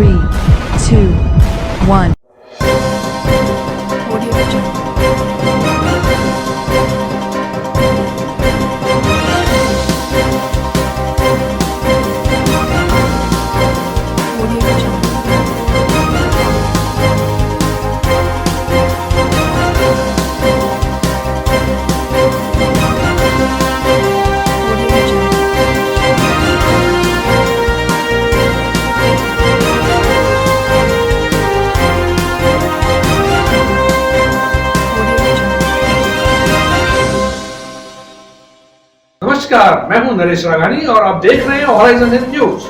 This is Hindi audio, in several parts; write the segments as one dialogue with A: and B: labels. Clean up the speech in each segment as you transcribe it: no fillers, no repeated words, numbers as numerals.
A: 3, 2, 1.
B: नमस्कार, मैं हूं नरेश राघानी और आप देख रहे हैं हॉराइजन न्यूज।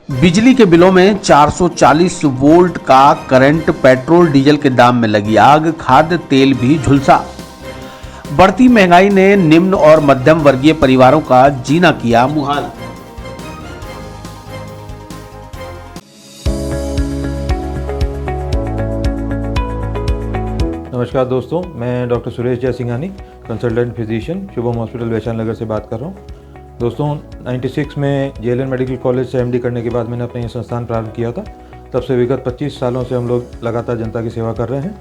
C: बिजली के बिलों में 440 वोल्ट का करंट, पेट्रोल डीजल के दाम में लगी आग, खाद्य तेल भी झुलसा। बढ़ती महंगाई ने निम्न और मध्यम वर्गीय परिवारों का जीना किया मुहाल।
D: नमस्कार दोस्तों, मैं doctor Suresh Jaisinghani, consultant physician, Shubham hospital Vaishali Nagar से बात कर रहा हूँ। दोस्तों 96 में JLN मेडिकल कॉलेज से MD करने के बाद मैंने अपना ये संस्थान प्रारंभ किया था। तब से विगत 25 सालों से हम लोग लगातार जनता की सेवा कर रहे हैं।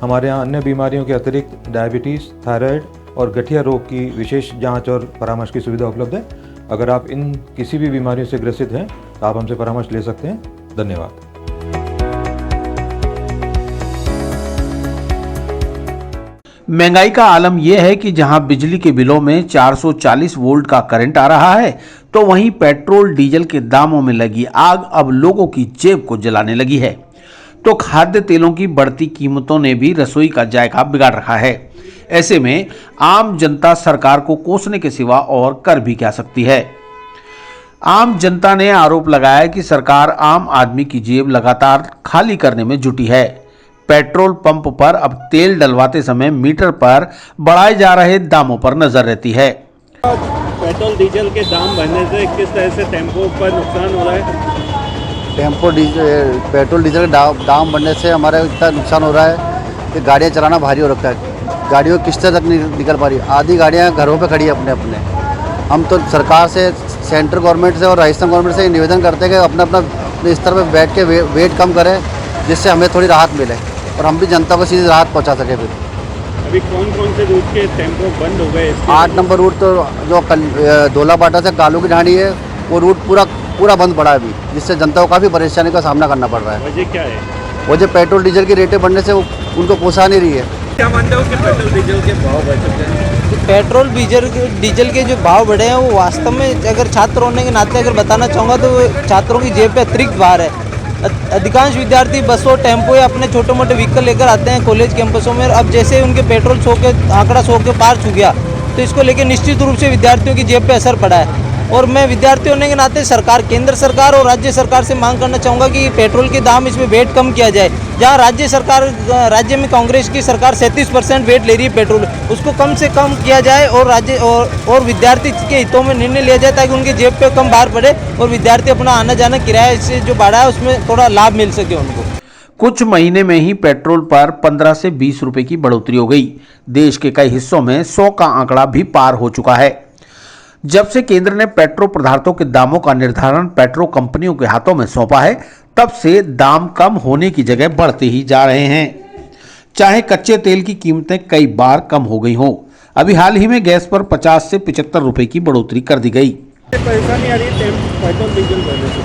D: हमारे यहाँ अन्य बीमारियों के अतिरिक्त डायबिटीज़, थायराइड और गठिया रोग की विशेष जाँच और परामर्श की सुविधा उपलब्ध है। अगर आप इन किसी भी बीमारियों से ग्रसित हैं तो आप हमसे परामर्श ले सकते हैं। धन्यवाद।
C: महंगाई का आलम यह है कि जहां बिजली के बिलों में 440 वोल्ट का करंट आ रहा है, तो वहीं पेट्रोल डीजल के दामों में लगी आग अब लोगों की जेब को जलाने लगी है। तो खाद्य तेलों की बढ़ती कीमतों ने भी रसोई का जायका बिगाड़ रखा है। ऐसे में आम जनता सरकार को कोसने के सिवा और कर भी क्या सकती है। आम जनता ने आरोप लगाया कि सरकार आम आदमी की जेब लगातार खाली करने में जुटी है। पेट्रोल पंप पर अब तेल डलवाते समय मीटर पर बढ़ाए जा रहे दामों पर नजर रहती है।
E: पेट्रोल डीजल के दाम बढ़ने से किस तरह से टेम्पो पर नुकसान हो रहा है?
F: पेट्रोल डीजल के दाम बढ़ने से हमारे इतना नुकसान हो रहा है कि गाड़ियाँ चलाना भारी हो रखा है। गाड़ियों किस्तें तक नहीं निकल पा रही। आधी गाड़ियाँ घरों पे खड़ी है अपने अपने। हम तो सरकार से, सेंट्रल गवर्नमेंट से और राजस्थान गवर्नमेंट से निवेदन करते हैं कि अपना अपने स्तर पर बैठ के वेट कम करें, जिससे हमें थोड़ी राहत मिले और हम भी जनता को सीधी राहत पहुंचा सके। फिर
E: अभी कौन कौन से रूट के टेम्पो बंद हो गए?
F: 8 नंबर रूट तो जो धोलाबाटा से कालू की ढाणी है, वो रूट पूरा बंद पड़ा है अभी, जिससे जनता को काफ़ी परेशानी का सामना करना पड़ रहा है।
E: वजह क्या है?
F: वजह पेट्रोल डीजल की रेटें बढ़ने से उनको पोसा नहीं रही है।
E: क्या मानते हो कि पेट्रोल डीजल के भाव बढ़ चुके हैं?
G: पेट्रोल डीजल के जो भाव बढ़े हैं वो वास्तव में, अगर छात्र होने के नाते अगर बताना चाहूँगा तो छात्रों की जेब पे अतिरिक्त भार है। अधिकांश विद्यार्थी बसों, टेम्पो या अपने छोटे मोटे व्हीकल लेकर आते हैं कॉलेज कैंपसों में। अब जैसे उनके पेट्रोल 100 के आंकड़ा 100 के पार छू गया, तो इसको लेकर निश्चित रूप से विद्यार्थियों की जेब पे असर पड़ा है। और मैं विद्यार्थी होने के नाते सरकार, केंद्र सरकार और राज्य सरकार से मांग करना चाहूँगा कि पेट्रोल के दाम इसमें वेट कम किया जाए। जहाँ राज्य में कांग्रेस की सरकार 37% वेट ले रही है पेट्रोल, उसको कम से कम किया जाए और विद्यार्थी के हितों में निर्णय लिया जाए, ताकि उनकी जेब पे कम भार पड़े और विद्यार्थी अपना आना जाना किराया से जो बढ़ा है उसमें थोड़ा लाभ मिल सके उनको।
C: कुछ महीने में ही पेट्रोल पर 15 से 20 रुपए की बढ़ोतरी हो गई। देश के कई हिस्सों में 100 का आंकड़ा भी पार हो चुका है। जब से केंद्र ने पेट्रोल पदार्थों के दामों का निर्धारण पेट्रोल कंपनियों के हाथों में सौंपा है, तब से दाम कम होने की जगह बढ़ते ही जा रहे हैं। चाहे कच्चे तेल की कीमतें कई बार कम हो गई हों, अभी हाल ही में गैस पर 50 से 75 रुपए की बढ़ोतरी कर दी गई।
E: परेशानी आ रही है पेट्रोल डीजल बढ़ने से?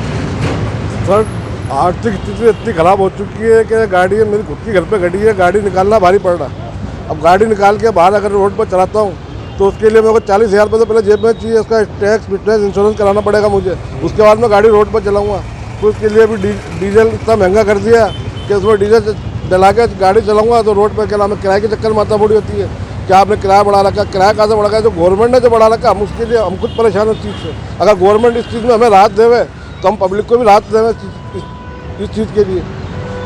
H: सर, आर्थिक स्थिति इतनी खराब हो चुकी है कि गाड़ी मेरी खुद की घर पे खड़ी है, गाड़ी निकालना भारी पड़ रहा है। अब गाड़ी निकाल के बाहर अगर रोड पर चलाता हूँ तो उसके लिए मेरे को 40,000 रुपये तो पहले जेब में चाहिए। उसका टैक्स, फिटनेस, इंश्योरेंस कराना पड़ेगा मुझे। उसके बाद मैं गाड़ी रोड पर चलाऊँगा, तो उसके लिए भी डीजल इतना महंगा कर दिया कि उसमें डीजल डला के गाड़ी चलाऊँगा तो रोड पर क्या नाम है, किराए के चक्कर में माथा बड़ी होती है। क्या आपने किराया बढ़ा रखा? किराया कहाँ से बढ़ा? जो गवर्नमेंट ने जो बढ़ा रखा, हम उसके लिए हम खुद परेशान उस चीज़ से। अगर गवर्नमेंट इस चीज़ में हमें राहत देवे तो हम पब्लिक को भी राहत देवे इस चीज़ के लिए।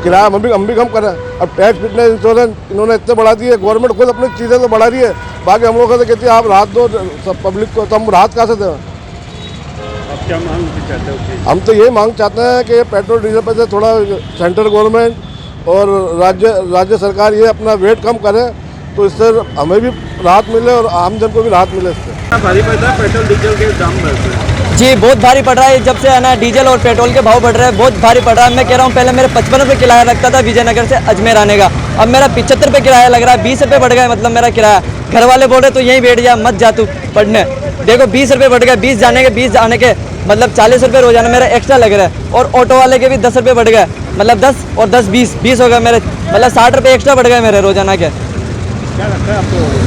H: किराया हम भी कम करें। अब टैक्स, फिटनेस, इंश्योरेंस इन्होंने इतने बढ़ा दिए, गवर्नमेंट खुद अपनी चीज़ें तो बढ़ा रही है, बाकी हम लोगों से कहती है आप राहत दो सब पब्लिक को, तो हम राहत कहाँ से दें?
E: आप क्या मांग चाहते हो?
H: हम तो ये मांग चाहते हैं कि पेट्रोल डीजल पर से थोड़ा सेंट्रल गवर्नमेंट और राज्य सरकार ये अपना वेट कम करे, तो इससे हमें भी राहत मिले और आम जन को भी राहत मिले। इससे
E: भारी पड़ता है पेट्रोल डीजल के दाम बढ़ते हैं।
G: जी बहुत भारी पड़ रहा है। जब से है ना डीजल और पेट्रोल के भाव बढ़ रहे हैं, बहुत भारी पड़ रहा है। मैं कह रहा हूँ पहले मेरे 55 रुपये किराया लगता था विजयनगर से अजमेर आने का, अब मेरा 75 रुपये किराया लग रहा है। 20 रुपये बढ़ गया मतलब मेरा किराया। घर वाले बोल रहे तो यहीं बैठ जा, मत जा तू पढ़ने। देखो 20 रुपये बढ़ गए, 20 जाने के 20 आने के मतलब 40 रुपये रोजाना मेरा एक्स्ट्रा लग रहा है। और ऑटो वाले के भी 10 रुपये बढ़ गए, मतलब 10 और 10 20 हो गए मेरे, मतलब 60 रुपये एक्स्ट्रा बढ़ गए मेरे रोजाना के।
E: क्या लगता है आपको?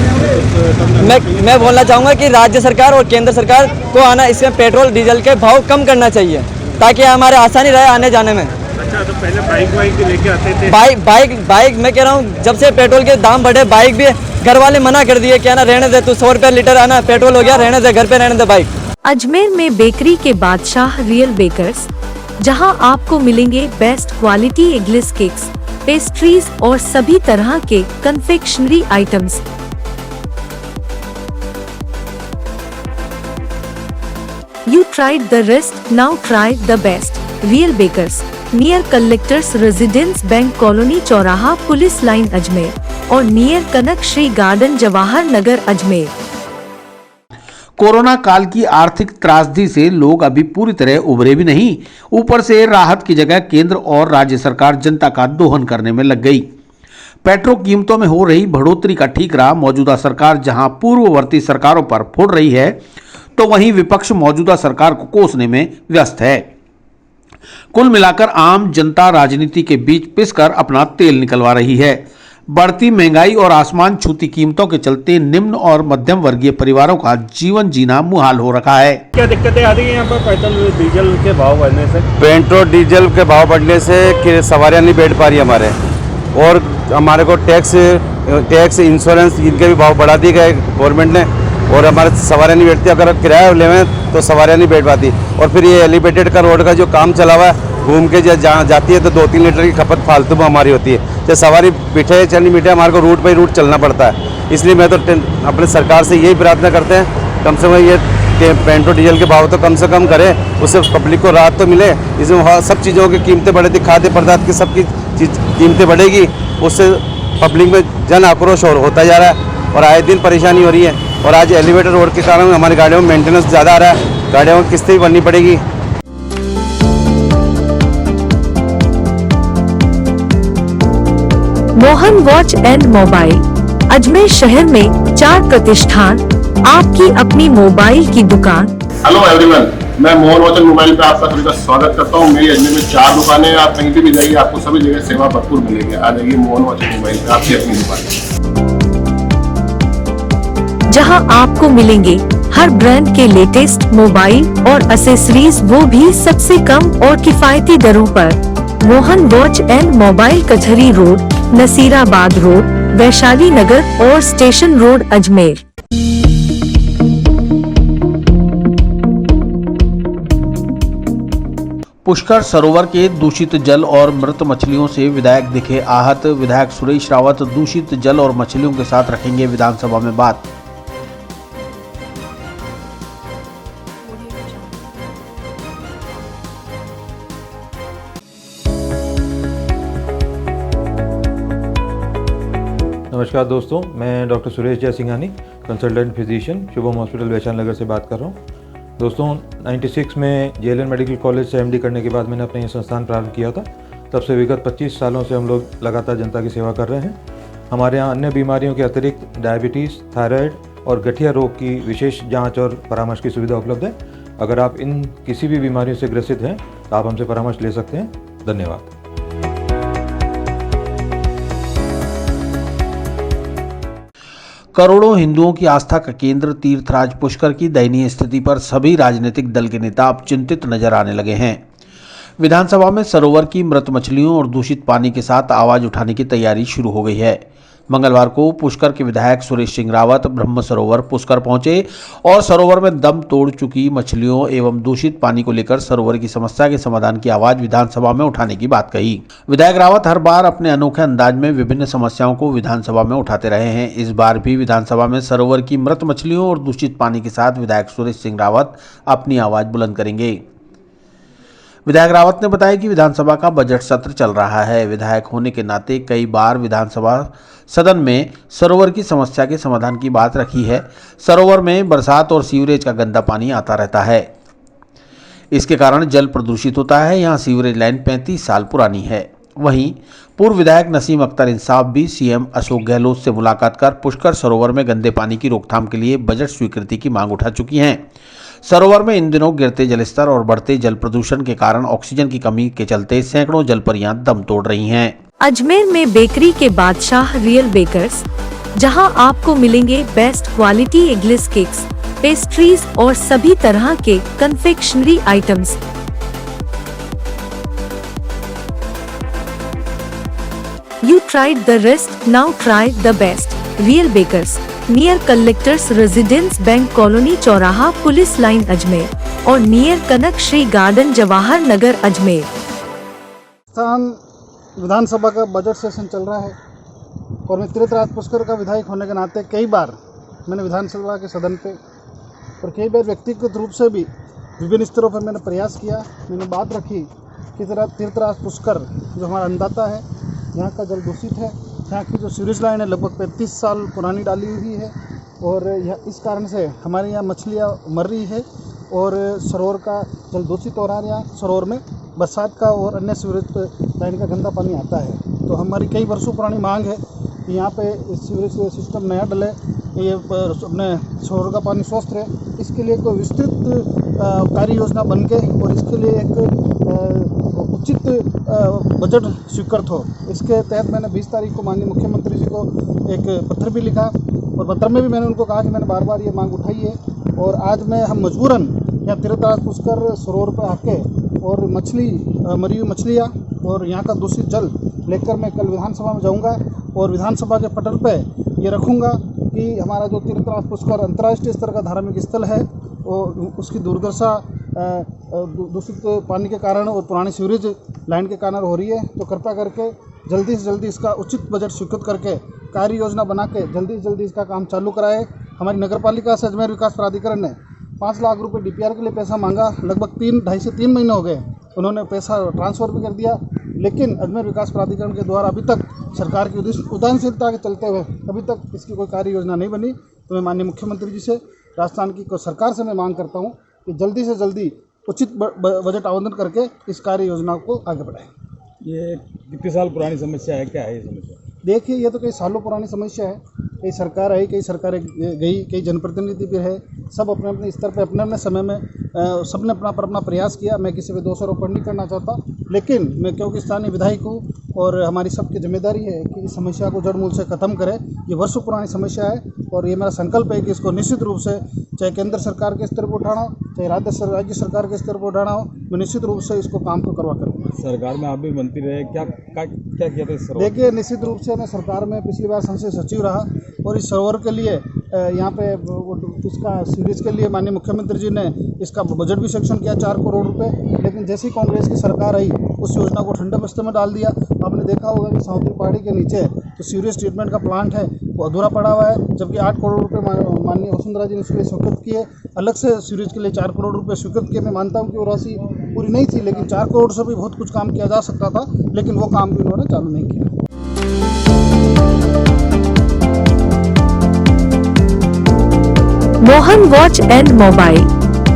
G: मैं बोलना चाहूँगा कि राज्य सरकार और केंद्र सरकार को आना इसमें पेट्रोल डीजल के भाव कम करना चाहिए ताकि हमारे आसानी रहे आने जाने में।
E: अच्छा, तो पहले बाइक लेके आते थे?
G: बाइक मैं कह रहा हूँ जब से पेट्रोल के दाम बढ़े बाइक भी घर वाले मना कर दिए, क्या ना रहने दे तू, 100 रुपये लीटर आना पेट्रोल हो गया, रहने दे घर पे रहने दे बाइक।
A: अजमेर में बेकरी के बादशाह रियल बेकर्स, जहां आपको मिलेंगे best quality eggless cakes, pastries और सभी तरह के confectionery items. You tried the rest, now try the best. Real Bakers, near Collectors Residence Bank Colony चौराहा पुलिस लाइन अजमेर और near Kanak Shri garden Jawahar Nagar Ajmer.
C: Corona काल की आर्थिक त्रासदी से लोग अभी पूरी तरह उभरे भी नहीं, ऊपर से राहत की जगह केंद्र और राज्य सरकार जनता का दोहन करने में लग गई। पेट्रोल कीमतों में हो रही बढ़ोतरी का ठीकरा मौजूदा सरकार जहां पूर्ववर्ती सरकारों पर फोड़ रही है, तो वहीं विपक्ष मौजूदा सरकार को कोसने में व्यस्त है। कुल मिलाकर आम जनता राजनीति के बीच पिसकर अपना तेल निकलवा रही है। बढ़ती महंगाई और आसमान छूती कीमतों के चलते निम्न और मध्यम वर्गीय परिवारों का जीवन जीना मुहाल हो रखा है।
E: क्या दिक्कतें आ रही है यहाँ पर पेट्रोल डीजल के भाव बढ़ने से?
F: पेट्रोल डीजल के भाव बढ़ने से सवारियाँ नहीं बैठ पा रही हमारे, और हमारे को टैक्स इंश्योरेंस इनके भी भाव बढ़ा दिए गए गवर्नमेंट ने, और हमारे सवारियाँ नहीं बैठती। अगर किराया लेवें तो सवारियाँ नहीं बैठ पाती। और फिर ये एलिवेटेड का रोड का जो काम चला हुआ है, घूम के जाती है तो 2-3 लीटर की खपत फालतू में हमारी होती है। चाहे सवारी बिठे चाहे नहीं बिठे, हमारे को रूट बाई रूट चलना पड़ता है। इसलिए मैं तो अपने सरकार से यही प्रार्थना करते हैं, कम से कम ये पेट्रोल डीजल के भाव तो कम से कम करे, उससे पब्लिक को राहत तो मिले। इसमें सब चीज़ों की कीमतें बढ़े थी, खाद्य पदार्थ की सबकी कीमतें बढ़ेगी, उससे पब्लिक में जन आक्रोश होता जा रहा है और आए दिन परेशानी हो रही है। और आज एलिवेटेड रोड के कारण हमारी गाड़ियों में मेंटेनेंस ज़्यादा आ रहा है, गाड़ियों में किस्तें भी भरनी पड़ेगी।
A: Mohan watch and mobile, Ajmer शहर में 4 प्रतिष्ठान, आपकी अपनी मोबाइल की दुकान।
I: हेलो एवरीवन, मैं मोहन वॉच एंड मोबाइल पे आपका सभी का स्वागत करता हूँ। मेरी अजमेर में 4 दुकानें हैं, आप कहीं भी जाइए आपको सभी जगह सेवा भरपूर मिलेगी। आ जाइए मोहन वॉच एंड मोबाइल पे, आपकी अपनी दुकान,
A: जहां आपको मिलेंगे हर ब्रांड के लेटेस्ट मोबाइल और एसेसरीज, वो भी सबसे कम और किफायती दरों पर। मोहन वॉच एंड मोबाइल कचहरी रोड, नसीराबाद रोड, वैशाली नगर और स्टेशन रोड अजमेर।
C: पुष्कर सरोवर के दूषित जल और मृत मछलियों से विधायक दिखे आहत। विधायक सुरेश रावत दूषित जल और मछलियों के साथ रखेंगे विधानसभा में बात।
D: नमस्कार दोस्तों, मैं doctor Suresh Jaisinghani, consultant physician, Shubham hospital Vaishali Nagar से बात कर रहा हूँ। दोस्तों 96 में जेएलएन मेडिकल कॉलेज से एमडी करने के बाद मैंने अपना ये संस्थान प्रारंभ किया था। तब से विगत 25 सालों से हम लोग लगातार जनता की सेवा कर रहे हैं। हमारे यहाँ अन्य बीमारियों के अतिरिक्त डायबिटीज़, थायराइड और गठिया रोग की विशेष जाँच और परामर्श की सुविधा उपलब्ध है। अगर आप इन किसी भी बीमारियों से ग्रसित हैं तो आप हमसे परामर्श ले सकते हैं। धन्यवाद।
C: करोड़ों हिंदुओं की आस्था का केंद्र तीर्थराज पुष्कर की दयनीय स्थिति पर सभी राजनीतिक दल के नेता अब चिंतित नजर आने लगे हैं। विधानसभा में सरोवर की मृत मछलियों और दूषित पानी के साथ आवाज उठाने की तैयारी शुरू हो गई है। मंगलवार को पुष्कर के विधायक सुरेश सिंह रावत ब्रह्म सरोवर पुष्कर पहुंचे और सरोवर में दम तोड़ चुकी मछलियों एवं दूषित पानी को लेकर सरोवर की समस्या के समाधान की आवाज विधानसभा में उठाने की बात कही। विधायक रावत हर बार अपने अनोखे अंदाज में विभिन्न समस्याओं को विधानसभा में उठाते रहे हैं। इस बार भी विधानसभा में सरोवर की मृत मछलियों और दूषित पानी के साथ विधायक सुरेश सिंह रावत अपनी आवाज बुलंद करेंगे। विधायक रावत ने बताया कि विधानसभा का बजट सत्र चल रहा है। विधायक होने के नाते कई बार विधानसभा सदन में सरोवर की समस्या के समाधान की बात रखी है। सरोवर में बरसात और सीवरेज का गंदा पानी आता रहता है। इसके कारण जल प्रदूषित होता है। यहाँ सीवरेज लाइन 35 साल पुरानी है। वहीं पूर्व विधायक नसीम अख्तर इंसाफ भी सीएम अशोक गहलोत से मुलाकात कर पुष्कर सरोवर में गंदे पानी की रोकथाम के लिए बजट स्वीकृति की मांग उठा चुकी हैं। सरोवर में इन दिनों गिरते जलस्तर और बढ़ते जल प्रदूषण के कारण ऑक्सीजन की कमी के चलते सैकड़ों जलपरियां दम तोड़ रही हैं।
A: अजमेर में बेकरी के बादशाह रियल बेकर्स, जहां आपको मिलेंगे best quality eggless cakes, pastries और सभी तरह के confectionery items. You tried the rest, now try the best. Real Bakers, near Collectors Residence Bank Colony चौराहा पुलिस लाइन अजमेर और नियर कनक श्री गार्डन जवाहर नगर अजमेर।
J: स्थान विधानसभा का बजट सेशन चल रहा है और मैं तीर्थराज पुष्कर का विधायक होने के नाते कई बार मैंने विधानसभा के सदन पे और कई बार व्यक्तिगत रूप से भी विभिन्न स्तरों पर मैंने प्रयास किया। मैंने बात रखी कि तीर्थराज पुष्कर जो हमारा अन्नदाता है, यहाँ का जल दूषित है, यहाँ की जो सीवरेज लाइन है लगभग 35 साल पुरानी डाली हुई है और इस कारण से हमारे यहाँ मछलियाँ मर रही है और सरोवर का जल दूषित हो रहा है। यहाँ सरोवर में बरसात का और अन्य सीवरेज लाइन का गंदा पानी आता है। तो हमारी कई वर्षों पुरानी मांग है कि यहाँ पे सीवरेज सिस्टम नया डले, ये अपने सरोवर का पानी स्वस्थ रहे। इसके लिए कोई विस्तृत कार्य योजना बन के और इसके लिए एक उचित बजट स्वीकृत हो। इसके तहत मैंने 20 तारीख को माननीय मुख्यमंत्री जी को एक पत्र भी लिखा और पत्र में भी मैंने उनको कहा कि मैंने बार बार ये मांग उठाई है और आज हम मजबूरन यहाँ तीर्थराज पुष्कर सरोवर पर आके और मरी हुई मछलियाँ और यहाँ का दूषित जल लेकर मैं कल विधानसभा में जाऊँगा और विधानसभा के पटल पे ये रखूँगा कि हमारा जो तीर्थराज पुष्कर अंतर्राष्ट्रीय स्तर का धार्मिक स्थल है और उसकी दुर्दशा दूषित पानी के कारण और पुरानी सीवरेज लाइन के कारण हो रही है। तो कृपया करके जल्दी से जल्दी इसका उचित बजट स्वीकृत करके कार्य योजना बना के जल्दी से जल्दी इसका काम चालू कराए। हमारी नगरपालिका से अजमेर विकास प्राधिकरण ने 5 लाख रुपए डीपीआर के लिए पैसा मांगा, लगभग 2.5 से 3 महीने हो गए। उन्होंने पैसा ट्रांसफ़र भी कर दिया, लेकिन अजमेर विकास प्राधिकरण के द्वारा अभी तक सरकार की उदासीनता के चलते हुए अभी तक इसकी कोई कार्य योजना नहीं बनी। तो मैं माननीय मुख्यमंत्री जी से, राजस्थान की सरकार से मैं मांग करता हूँ कि जल्दी से जल्दी उचित बजट आवंटन करके इस कार्य योजना को आगे बढ़ाएं।
K: ये कितने साल पुरानी समस्या है, क्या है ये समस्या?
J: देखिए, ये तो कई सालों पुरानी समस्या है। कई सरकार आई, कई सरकारें गई, कई जनप्रतिनिधि भी है, सब अपने अपने स्तर पे अपने अपने समय में सब ने अपना प्रयास किया। मैं किसी पे दोषारोपण नहीं करना चाहता, लेकिन मैं क्योंकि स्थानीय विधायक हूँ और हमारी सबकी जिम्मेदारी है कि इस समस्या को जड़ मूल से ख़त्म करें। ये वर्षों पुरानी समस्या है और ये मेरा संकल्प है कि इसको निश्चित रूप से, चाहे केंद्र सरकार के स्तर पर उठाना हो, चाहे राज्य सरकार के स्तर पर उठाना हो, मैं निश्चित रूप से इसको काम को करवा करूँगा।
K: सरकार में आप भी मंत्री रहे, क्या किया था इस सरोवर?
J: देखिए, निश्चित रूप से मैं सरकार में पिछली बार संसदीय सचिव रहा और इस सरोवर के लिए यहाँ पे इसका सीरीज के लिए माननीय मुख्यमंत्री जी ने इसका बजट भी सेक्शन किया 4 करोड़ रुपए, लेकिन जैसे ही कांग्रेस की सरकार आई उस योजना को ठंडे बस्ते में डाल दिया। आपने देखा होगा कि साउथी पहाड़ी के नीचे जो सीवरेज ट्रीटमेंट का प्लांट है वो अधूरा पड़ा हुआ है, जबकि 8 करोड़ रुपये माननीय वसुंधरा जी ने उसके लिए स्वीकृत किए। अलग से सीवरेज के लिए 4 करोड़ रुपये स्वीकृत किए। मैं मानता हूँ कि वो राशि पूरी नहीं थी, लेकिन 4 करोड़ से भी बहुत कुछ काम किया जा सकता था, लेकिन वो काम भी उन्होंने चालू नहीं किया।
A: Mohan watch and mobile,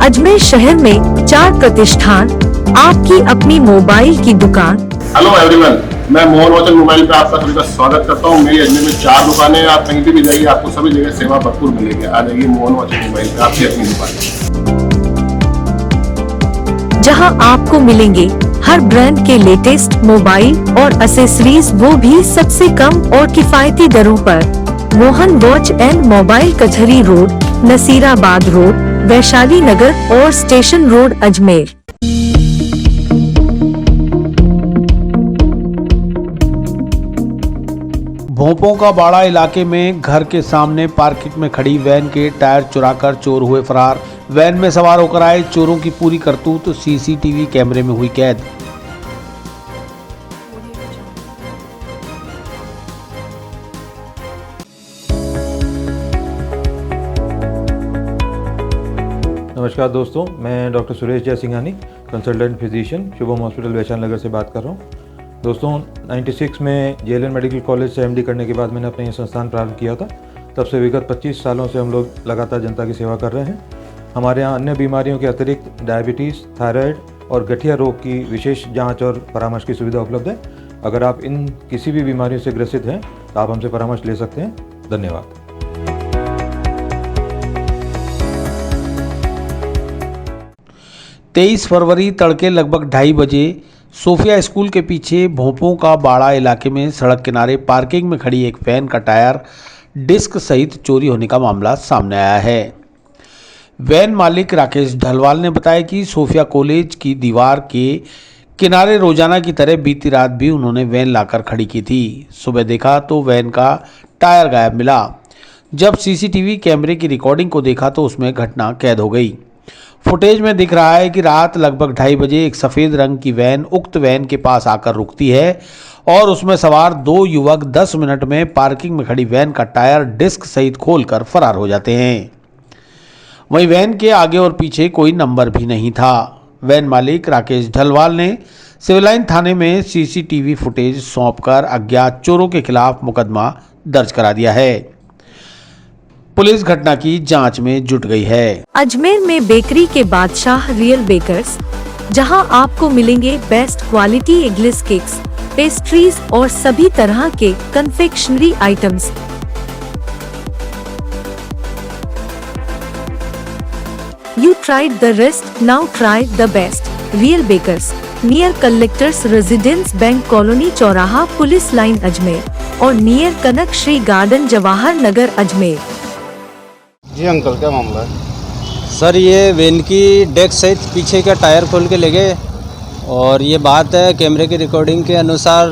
A: Ajmer शहर में 4 प्रतिष्ठान, आपकी अपनी मोबाइल की दुकान।
I: हेलो एवरीवन, मैं मोहन वॉच एंड मोबाइल पे आपका सभी का स्वागत करता हूँ। मेरी अजमेर में 4 दुकानें हैं, आप कहीं भी जाइए आपको सभी जगह सेवा भरपूर मिलेगी। आ जाइए मोहन वॉच एंड मोबाइल पे, आपकी अपनी दुकान,
A: जहां आपको मिलेंगे हर ब्रांड के लेटेस्ट मोबाइल और एसेसरीज, वो भी सबसे कम और किफायती दरों पर। मोहन वॉच एंड मोबाइल, कचहरी रोड, नसीराबाद रोड, वैशाली नगर और स्टेशन रोड, अजमेर।
C: भोंपों का बाड़ा इलाके में घर के सामने पार्किंग में खड़ी वैन के टायर चुराकर चोर हुए फरार। वैन में सवार होकर आए चोरों की पूरी करतूत सीसीटीवी कैमरे में हुई कैद।
D: नमस्कार दोस्तों, मैं doctor Suresh Jaisinghani, consultant physician, Shubham hospital Vaishali Nagar से बात कर रहा हूँ। दोस्तों, 96 में जेएलएन मेडिकल कॉलेज से एमडी करने के बाद मैंने अपना ये संस्थान प्रारंभ किया था। तब से विगत 25 सालों से हम लोग लगातार जनता की सेवा कर रहे हैं। हमारे यहाँ अन्य बीमारियों के अतिरिक्त डायबिटीज़, थायराइड और गठिया रोग की विशेष जांच और परामर्श की सुविधा उपलब्ध है। अगर आप इन किसी भी बीमारियों से ग्रसित हैं तो आप हमसे परामर्श ले सकते हैं। धन्यवाद।
C: तेईस फरवरी तड़के लगभग 2:30 बजे सोफिया स्कूल के पीछे भोपों का बाड़ा इलाके में सड़क किनारे पार्किंग में खड़ी एक वैन का टायर डिस्क सहित चोरी होने का मामला सामने आया है। वैन मालिक राकेश ढलवाल ने बताया कि सोफिया कॉलेज की दीवार के किनारे रोजाना की तरह बीती रात भी उन्होंने वैन लाकर खड़ी की थी। सुबह देखा तो वैन का टायर गायब मिला। जब सीसीटीवी कैमरे की रिकॉर्डिंग को देखा तो उसमें घटना कैद हो गई। फुटेज में दिख रहा है कि रात लगभग 2:30 बजे एक सफ़ेद रंग की वैन उक्त वैन के पास आकर रुकती है और उसमें सवार 2 युवक 10 मिनट में पार्किंग में खड़ी वैन का टायर डिस्क सहित खोलकर फरार हो जाते हैं। वहीं वैन के आगे और पीछे कोई नंबर भी नहीं था। वैन मालिक राकेश ढलवाल ने सिविल लाइन थाने में सीसीटीवी फुटेज सौंपकर अज्ञात चोरों के खिलाफ मुकदमा दर्ज करा दिया है। पुलिस घटना की जांच में जुट गई है।
A: अजमेर में बेकरी के बादशाह रियल बेकर्स, जहां आपको मिलेंगे best quality eggless cakes, pastries और सभी तरह के confectionery items. You tried the rest, now try the best. Real Bakers, near Collectors Residence Bank Colony चौराहा पुलिस लाइन अजमेर और नियर कनक श्री गार्डन जवाहर नगर अजमेर।
F: जी अंकल, क्या मामला है?
G: सर ये वैन की डेक सहित पीछे का टायर खोल के ले गए और ये बात है कैमरे की रिकॉर्डिंग के अनुसार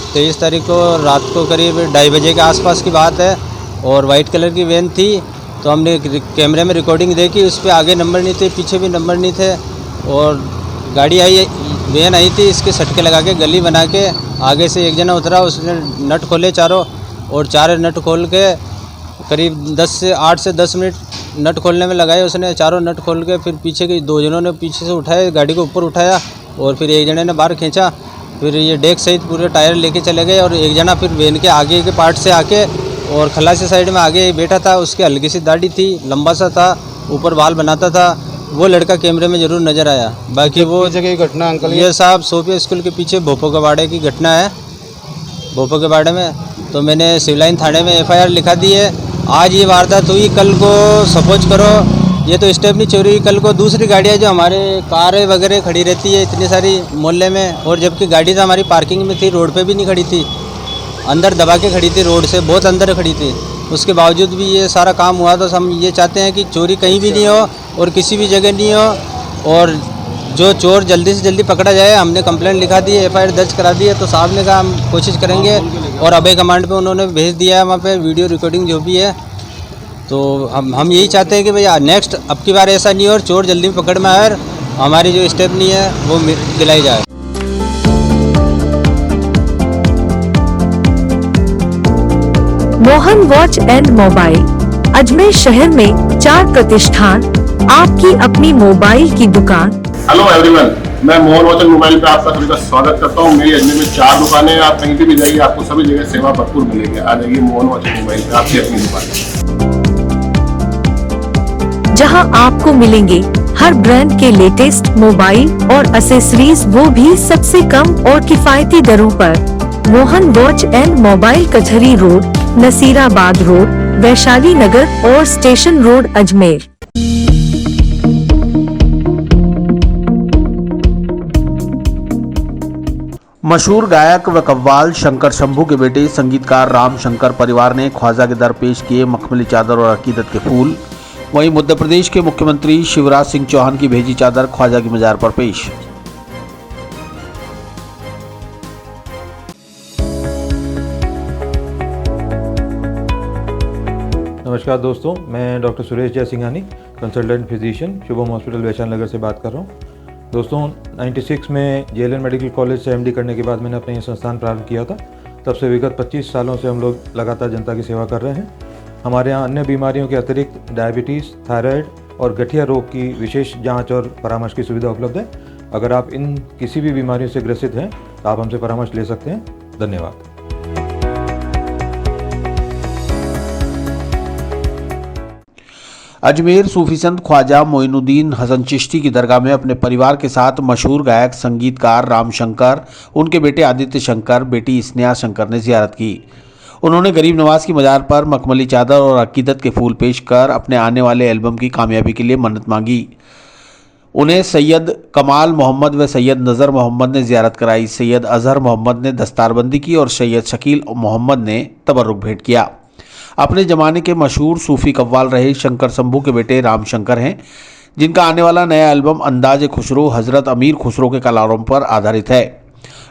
G: 23 तारीख को रात को करीब 2:30 बजे के आसपास की बात है और वाइट कलर की वैन थी। तो हमने कैमरे में रिकॉर्डिंग देखी, उस पर आगे नंबर नहीं थे, पीछे भी नंबर नहीं थे और गाड़ी आई, वैन आई थी, इसके सटके लगा के गली बना के आगे से एक जना उतरा, उसने नट खोले चारों और 4 नट खोल के करीब 8 से 10 मिनट नट खोलने में लगाए उसने। चारों नट खोल के फिर पीछे के 2 जनों ने पीछे से उठाए, गाड़ी को ऊपर उठाया और फिर एक जने ने बाहर खींचा। फिर ये डेक सहित पूरे टायर लेके चले गए और एक जना फिर वैन के आगे के पार्ट से आके और खलासी साइड में आगे बैठा था, उसकी हल्की सी दाढ़ी थी, लंबा सा था, ऊपर बाल बनाता था, वो लड़का कैमरे में ज़रूर नज़र आया। बाकी वो जगह की घटना अंकल ये साहब सोफिया स्कूल के पीछे भोपो के बाड़े की घटना है। भोपो के बाड़े में तो मैंने सिविल लाइन थाने में FIR लिखा दी है। आज ये वारदात हुई, कल को सपोज करो ये तो स्टेप नहीं चोरी, कल को दूसरी गाड़ियाँ जो हमारे कारें वगैरह खड़ी रहती है इतनी सारी मोहल्ले में, और जबकि गाड़ी तो हमारी पार्किंग में थी, रोड पे भी नहीं खड़ी थी, अंदर दबा के खड़ी थी, रोड से बहुत अंदर खड़ी थी। उसके बावजूद भी ये सारा काम हुआ। तो हम ये चाहते हैं कि चोरी कहीं भी नहीं हो और किसी भी जगह नहीं हो और जो चोर जल्दी से जल्दी पकड़ा जाए। हमने कंप्लेंट लिखा दी है, FIR दर्ज करा दी है। तो साहब ने कहा हम कोशिश करेंगे और अभय कमांड पे उन्होंने भेज दिया है वहाँ पे वीडियो रिकॉर्डिंग जो भी है। तो हम यही चाहते हैं कि भैया नेक्स्ट अब की बार ऐसा नहीं हो और चोर जल्दी पकड़ में आए और हमारी जो स्टेप नहीं है वो दिलाई जाए।
A: Mohan watch and mobile Ajmer शहर में 4 प्रतिष्ठान, आपकी अपनी मोबाइल की दुकान।
I: हेलो एवरीवन, मैं मोहन वॉच एंड मोबाइल पे आपका सभी का स्वागत करता हूँ। मेरी अजमेर में 4 दुकानें हैं। आप कहीं भी जाइए आपको सभी जगह सेवा भरपूर मिलेगी। आ जाइए मोहन वॉच एंड मोबाइल पे, आपकी अपनी दुकान,
A: जहां आपको मिलेंगे हर ब्रांड के लेटेस्ट मोबाइल और एसेसरीज, वो भी सबसे कम और किफायती दरों पर। मोहन वॉच एंड मोबाइल कचहरी रोड, नसीराबाद रोड, वैशाली नगर और स्टेशन रोड अजमेर।
C: मशहूर गायक व कव्वाल शंकर शंभू के बेटे संगीतकार राम शंकर परिवार ने ख्वाजा के दर पेश किए मखमली चादर और अकीदत के फूल। वहीं मध्य प्रदेश के मुख्यमंत्री शिवराज सिंह चौहान की भेजी चादर ख्वाजा की मजार पर पेश।
D: नमस्कार दोस्तों, मैं doctor Suresh Jaisinghani, consultant physician, Shubham hospital Vaishali Nagar से बात कर रहा हूँ। दोस्तों 96 में JLN मेडिकल कॉलेज से MD करने के बाद मैंने अपना ये संस्थान प्रारंभ किया था। तब से विगत 25 सालों से हम लोग लगातार जनता की सेवा कर रहे हैं। हमारे यहाँ अन्य बीमारियों के अतिरिक्त डायबिटीज़, थायराइड और गठिया रोग की विशेष जांच और परामर्श की सुविधा उपलब्ध है। अगर आप इन किसी भी बीमारियों से ग्रसित हैं तो आप हमसे परामर्श ले सकते हैं। धन्यवाद।
C: अजमेर सूफी संत ख्वाजा मोइनुद्दीन हसन चिश्ती की दरगाह में अपने परिवार के साथ मशहूर गायक संगीतकार राम शंकर, उनके बेटे आदित्य शंकर, बेटी स्नेहा शंकर ने जियारत की। उन्होंने गरीब नवाज की मजार पर मखमली चादर और अकीदत के फूल पेश कर अपने आने वाले एल्बम की कामयाबी के लिए मन्नत मांगी। उन्हें सैयद कमाल मोहम्मद व सैयद नज़र मोहम्मद ने जियारत कराई। सैयद अजहर मोहम्मद ने दस्तारबंदी की और सैयद शकील मोहम्मद ने तबर्रुक भेंट किया। अपने ज़माने के मशहूर सूफ़ी कव्वाल रहे शंकर शंभू के बेटे राम शंकर हैं, जिनका आने वाला नया एल्बम अंदाज़ खुसरो हज़रत अमीर खुसरो के कलाम पर आधारित है,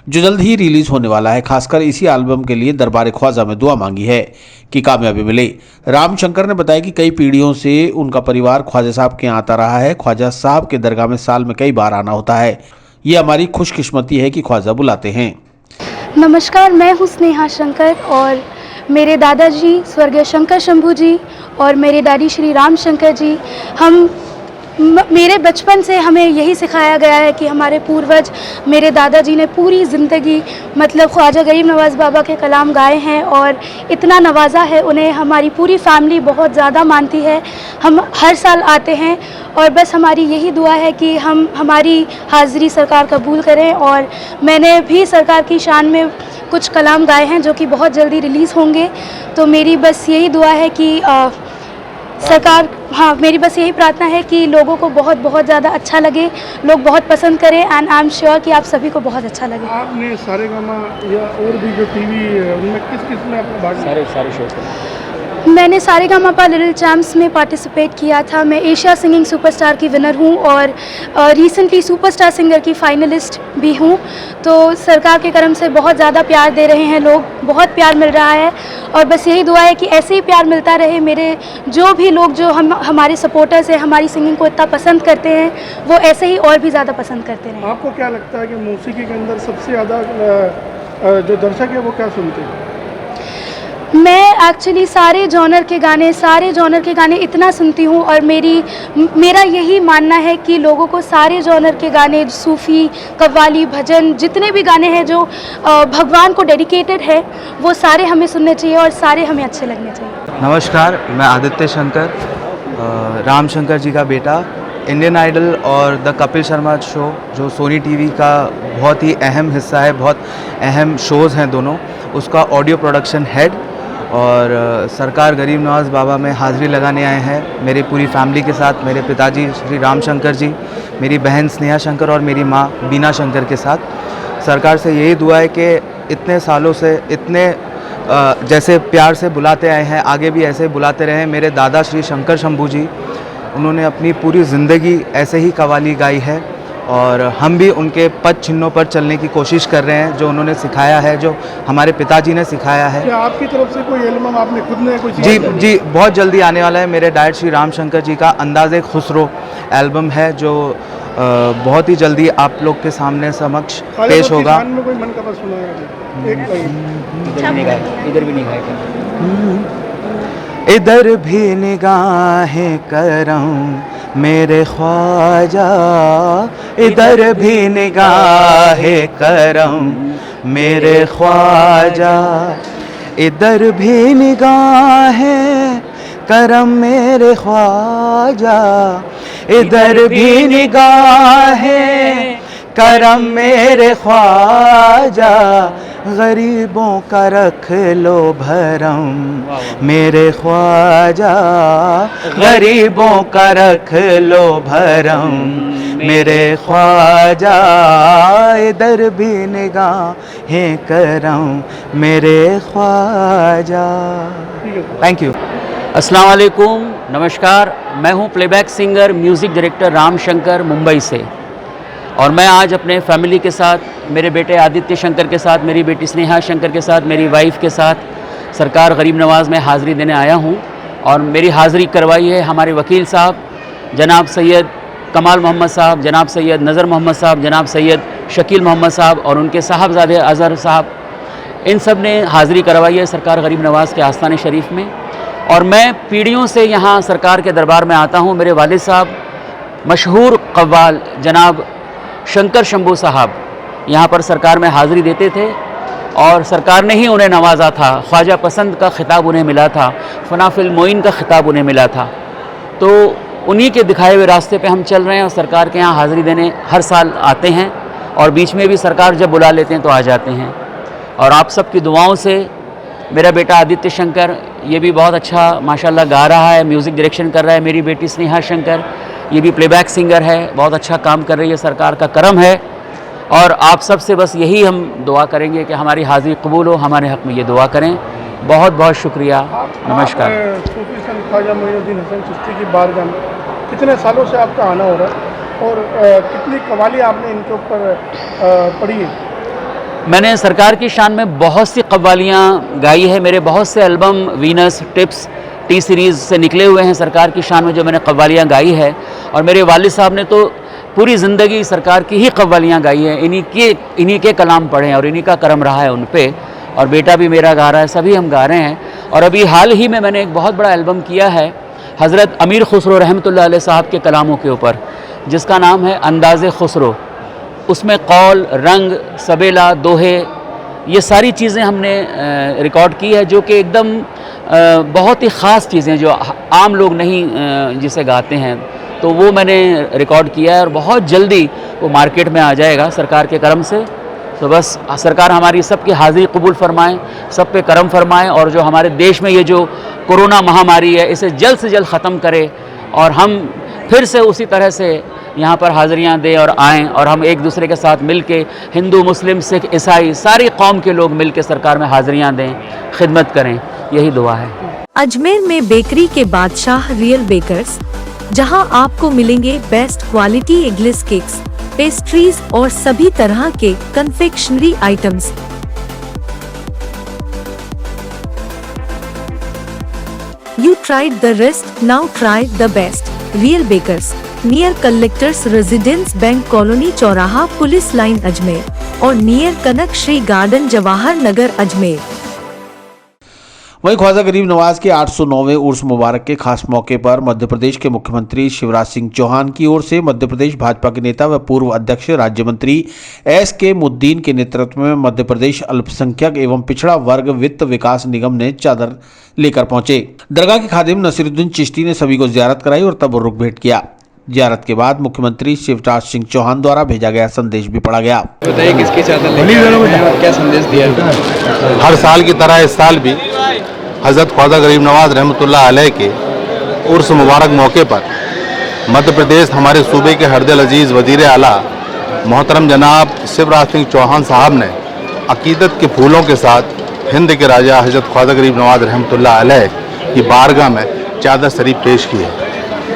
C: जो जल्द ही रिलीज़ होने वाला है। खासकर इसी एल्बम के लिए दरबार ख्वाजा में दुआ मांगी है कि कामयाबी मिले। राम शंकर ने बताया कि कई पीढ़ियों से उनका परिवार ख्वाजा साहब के यहाँ आता रहा है। ख्वाजा साहब के दरगाह में साल में कई बार आना होता है। ये हमारी खुशकिस्मती है कि ख्वाजा बुलाते हैं।
L: नमस्कार, मैं हूँ स्नेहा शंकर और मेरे दादाजी स्वर्गीय शंकर शंभू जी और मेरे दादी श्री राम शंकर जी, मेरे बचपन से हमें यही सिखाया गया है कि हमारे पूर्वज मेरे दादाजी ने पूरी ज़िंदगी मतलब ख्वाजा गरीब नवाज़ बाबा के कलाम गाए हैं और इतना नवाजा है उन्हें। हमारी पूरी फैमिली बहुत ज़्यादा मानती है, हम हर साल आते हैं और बस हमारी यही दुआ है कि हमारी हाज़िरी सरकार कबूल करें। और मैंने भी सरकार की शान में कुछ कलाम गाए हैं जो कि बहुत जल्दी रिलीज़ होंगे। तो मेरी बस यही दुआ है कि मेरी बस यही प्रार्थना है कि लोगों को बहुत ज़्यादा अच्छा लगे, लोग बहुत पसंद करें एंड आई एम श्योर कि आप सभी को बहुत अच्छा लगे।
J: आपने सारेगामा या और भी जो टीवी है उनमें किस में अपना भाग सारे शो
L: मैंने सारेगामापा लिटिल चैम्प्स में पार्टिसिपेट किया था। मैं एशिया सिंगिंग सुपरस्टार की विनर हूँ और रिसेंटली सुपरस्टार सिंगर की फाइनलिस्ट भी हूँ। तो सरकार के करम से बहुत ज़्यादा प्यार दे रहे हैं लोग, बहुत प्यार मिल रहा है और बस यही दुआ है कि ऐसे ही प्यार मिलता रहे। मेरे जो भी लोग जो हमारे सपोर्टर्स हैं, हमारी सिंगिंग को इतना पसंद करते हैं, वो ऐसे ही और भी ज़्यादा पसंद करते रहें।
J: आपको क्या लगता है कि मौसीकी के अंदर सबसे ज़्यादा जो दर्शक है वो क्या सुनते हैं?
L: मैं एक्चुअली सारे जॉनर के गाने इतना सुनती हूँ और मेरा यही मानना है कि लोगों को सारे जॉनर के गाने, सूफ़ी, कव्वाली, भजन, जितने भी गाने हैं जो भगवान को डेडिकेटेड है, वो सारे हमें सुनने चाहिए और सारे हमें अच्छे लगने चाहिए।
G: नमस्कार, मैं आदित्य शंकर, राम शंकर जी का बेटा। इंडियन आइडल और द कपिल शर्मा शो जो सोनी टीवी का बहुत ही अहम हिस्सा है, बहुत अहम शोज़ हैं दोनों, उसका ऑडियो प्रोडक्शन हेड और सरकार गरीब नवाज़ बाबा में हाज़िरी लगाने आए हैं मेरी पूरी फैमिली के साथ। मेरे पिताजी श्री राम शंकर जी, मेरी बहन स्नेहा शंकर और मेरी माँ बीना शंकर के साथ। सरकार से यही दुआ है कि इतने सालों से इतने जैसे प्यार से बुलाते आए हैं, आगे भी ऐसे बुलाते रहें। मेरे दादा श्री शंकर शंभू जी, उन्होंने अपनी पूरी ज़िंदगी ऐसे ही कव्वाली गाई है और हम भी उनके पद चिन्हों पर चलने की कोशिश कर रहे हैं, जो उन्होंने सिखाया है, जो हमारे पिताजी ने सिखाया है।
J: क्या आपकी तरफ से कोई एल्बम आपने खुद ने कोई?
G: जी, बहुत जल्दी आने वाला है। मेरे डैड श्री राम शंकर जी का अंदाज़े खुसरो एल्बम है, जो बहुत ही जल्दी आप लोग के सामने समक्ष पेश होगा।
J: कोई मन का सुना है?
G: इधर भी निगाहें करम मेरे ख्वाजा, इधर भी निगाहें करम मेरे ख्वाजा, इधर भी निगाहें करम मेरे ख्वाजा, इधर भी निगाहें करम मेरे ख्वाजा, गरीबों का रख लो भरम मेरे ख्वाजा, गरीबों का रख लो भरम मेरे ख्वाजा, इधर भी निगाहें करम मेरे ख्वाजा। Thank you.
M: अस्सलाम वालेकुम, नमस्कार। मैं हूं playback singer, music director Ram Shankar, Mumbai से। और मैं आज अपने फैमिली के साथ, मेरे बेटे आदित्य शंकर के साथ, मेरी बेटी स्नेहा शंकर के साथ, मेरी वाइफ के साथ सरकार गरीब नवाज़ में हाज़िरी देने आया हूं। और मेरी हाज़िरी करवाई है हमारे वकील साहब जनाब सैयद कमाल मोहम्मद साहब, जनाब सैयद नज़र मोहम्मद साहब, जनाब सैयद शकील मोहम्मद साहब और उनके साहबजादे अज़हर साहब। इन सब ने हाज़िरी करवाई है सरकार गरीब नवाज़ के आस्थान शरीफ में। और मैं पीढ़ियों से यहाँ सरकार के दरबार में आता हूँ। मेरे वालिद साहब मशहूर कव्वाल जनाब शंकर शंभू साहब यहाँ पर सरकार में हाज़िरी देते थे और सरकार ने ही उन्हें नवाजा था। ख्वाजा पसंद का ख़िताब उन्हें मिला था, फनाफिल मोइन का ख़िताब उन्हें मिला था। तो उन्हीं के दिखाए हुए रास्ते पे हम चल रहे हैं और सरकार के यहाँ हाज़िरी देने हर साल आते हैं और बीच में भी सरकार जब बुला लेते हैं तो आ जाते हैं। और आप सबकी दुआओं से मेरा बेटा आदित्य शंकर ये भी बहुत अच्छा माशाल्लाह गा रहा है, म्यूज़िक डायरेक्शन कर रहा है। मेरी बेटी स्नेहा शंकर ये भी प्लेबैक सिंगर है, बहुत अच्छा काम कर रही है, सरकार का करम है। और आप सब से बस यही हम दुआ करेंगे कि हमारी हाज़िरी कबूल हो, हमारे हक़ में ये दुआ करें। बहुत बहुत शुक्रिया, नमस्कार।
J: सूफी संत ख्वाजा मोइनुद्दीन हसन चिश्ती की बारगाह में कितने सालों से आपका आना हो रहा है और कितनी कवाली आपने इनके ऊपर पढ़ी है?
M: मैंने सरकार की शान में बहुत सी कव्वालियाँ गाई है। मेरे बहुत से album Venus, tips, T series से निकले हुए हैं सरकार की शान में जो मैंने कव्वालियाँ गाई है। और मेरे वालिद साहब ने तो पूरी ज़िंदगी सरकार की ही कव्वालियाँ गाई हैं, इन्हीं के कलाम पढ़े हैं और इन्हीं का करम रहा है उन पे। और बेटा भी मेरा गा रहा है, सभी हम गा रहे हैं। और अभी हाल ही में मैंने एक बहुत बड़ा एल्बम किया है हज़रत अमीर खुसरो रहमतुल्लाह अलैह साहब के कलामों के ऊपर, जिसका नाम है अंदाज़े खुसरो। उसमें कौल, रंग, सबेला, दोहे, ये सारी चीज़ें हमने रिकॉर्ड की है, जो कि एकदम बहुत ही ख़ास चीज़ें जो आम लोग नहीं जिसे गाते हैं, तो वो मैंने रिकॉर्ड किया है और बहुत जल्दी वो मार्केट में आ जाएगा सरकार के करम से। तो बस सरकार हमारी सब की हाज़िरी कबूल फरमाएँ, सब पे करम फरमाएँ और जो हमारे देश में ये जो कोरोना महामारी है इसे जल्द से जल्द ख़त्म करे और हम फिर से उसी तरह से यहाँ पर हाज़िरियाँ दें और आएँ और हम एक दूसरे के साथ मिल के हिंदू, मुस्लिम, सिख, ईसाई सारी कौम के लोग मिल के सरकार में हाज़िरियाँ दें, खिदमत करें, यही दुआ है।
A: अजमेर में बेकरी के बादशाह रियल बेकर्स, जहां आपको मिलेंगे best quality eggless cakes, pastries और सभी तरह के confectionery items. You tried the rest, now try the best. Real Bakers, near Collectors Residence Bank Colony चौराहा पुलिस लाइन अजमेर और नियर कनक श्री गार्डन जवाहर नगर अजमेर।
C: वहीं ख्वाजा गरीब नवाज के 809वें उर्स मुबारक के खास मौके पर मध्य प्रदेश के मुख्यमंत्री शिवराज सिंह चौहान की ओर से मध्य प्रदेश भाजपा के नेता व पूर्व अध्यक्ष राज्य मंत्री SK मुद्दीन के नेतृत्व में मध्य प्रदेश अल्पसंख्यक एवं पिछड़ा वर्ग वित्त विकास निगम ने चादर लेकर पहुंचे। दरगाह के खादिम नसीरुद्दीन चिश्ती ने सभी को जियारत कराई और तबर्रुक भेंट किया। जियारत के बाद मुख्यमंत्री शिवराज सिंह चौहान द्वारा भेजा गया संदेश भी पढ़ा गया।
N: बताइए किसकी चादर लेकर और क्या संदेश दिया?
O: हर साल की तरह इस साल भी हज़रत ख्वाजा गरीब नवाज रहमतुल्लाह अलैह के उर्स मुबारक मौके पर मध्य प्रदेश हमारे सूबे के हरदिल अजीज़ वज़ीर आला मोहतरम जनाब शिवराज सिंह चौहान साहब ने अकीदत के फूलों के साथ हिंद के राजा हज़रत ख्वाजा गरीब नवाज रहमतुल्लाह अलैह की बारगाह में चादर शरीफ पेश की है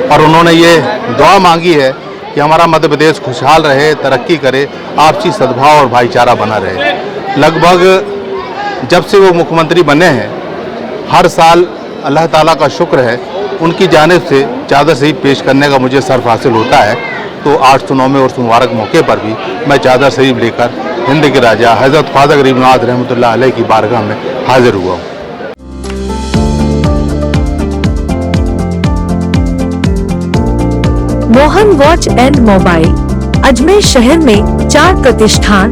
O: और उन्होंने ये दुआ मांगी है कि हमारा मध्य प्रदेश खुशहाल रहे, तरक्की करे, आपसी सद्भाव और भाईचारा बना रहे। लगभग जब से वो मुख्यमंत्री बने हैं हर साल अल्लाह ताला का शुक्र है उनकी जानिब से चादर शरीफ पेश करने का मुझे शर्फ हासिल होता है। तो 809वें उर्स मुबारक मौके पर भी मैं चादर शरीफ लेकर हिंद के राजा हज़रत ख्वाजा गरीब नवाज रहमतुल्लाह अलैह की बारगाह में हाजिर हुआ हूँ।
A: Mohan watch and mobile Ajmer शहर में 4 प्रतिष्ठान,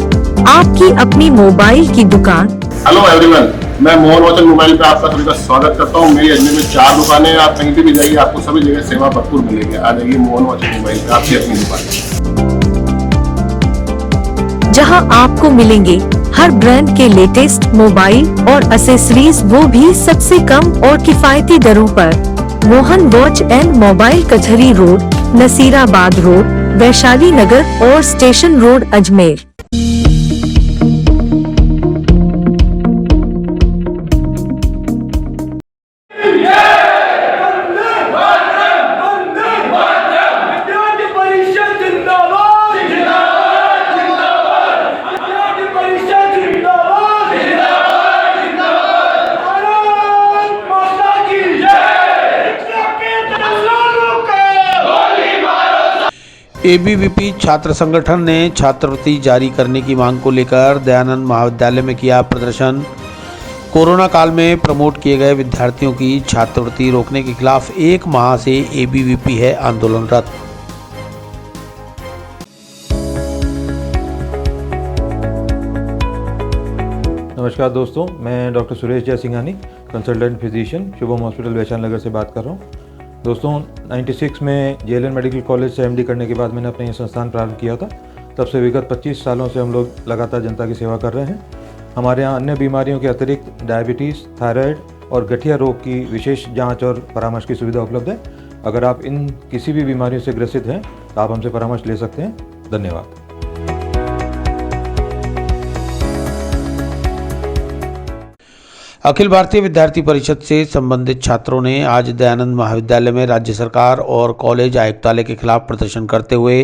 A: आपकी अपनी मोबाइल की दुकान।
I: हेलो एवरीवन, मैं मोहन वॉच एंड मोबाइल पे आपका सभी का स्वागत करता हूँ। मेरी अजमेर में 4 दुकानें हैं, आप कहीं भी जाइए आपको सभी जगह सेवा भरपूर मिलेगी। आ जाइए मोहन वॉच एंड मोबाइल पे, आपकी अपनी दुकान,
A: जहां आपको मिलेंगे हर ब्रांड के लेटेस्ट मोबाइल और एसेसरीज, वो भी सबसे कम और किफायती दरों पर। मोहन वॉच एंड मोबाइल कचहरी रोड, नसीराबाद रोड, वैशाली नगर और स्टेशन रोड अजमेर।
C: ABVP छात्र संगठन ने छात्रवृत्ति जारी करने की मांग को लेकर दयानंद महाविद्यालय में किया प्रदर्शन। कोरोना काल में प्रमोट किए गए विद्यार्थियों की छात्रवृत्ति रोकने के खिलाफ 1 माह से ABVP है आंदोलनरत।
D: नमस्कार दोस्तों, मैं doctor Suresh Jaisinghani, consultant physician, Shubham hospital Vaishali Nagar से बात कर रहा हूँ। दोस्तों 96 में JLN मेडिकल कॉलेज से MD करने के बाद मैंने अपना ये संस्थान प्रारंभ किया था। तब से विगत 25 सालों से हम लोग लगातार जनता की सेवा कर रहे हैं। हमारे यहाँ अन्य बीमारियों के अतिरिक्त डायबिटीज़, थायराइड और गठिया रोग की विशेष जांच और परामर्श की सुविधा उपलब्ध है। अगर आप इन किसी भी बीमारियों से ग्रसित हैं तो आप हमसे परामर्श ले सकते हैं। धन्यवाद।
C: अखिल भारतीय विद्यार्थी परिषद से संबंधित छात्रों ने आज दयानंद महाविद्यालय में राज्य सरकार और कॉलेज आयुक्तालय के खिलाफ प्रदर्शन करते हुए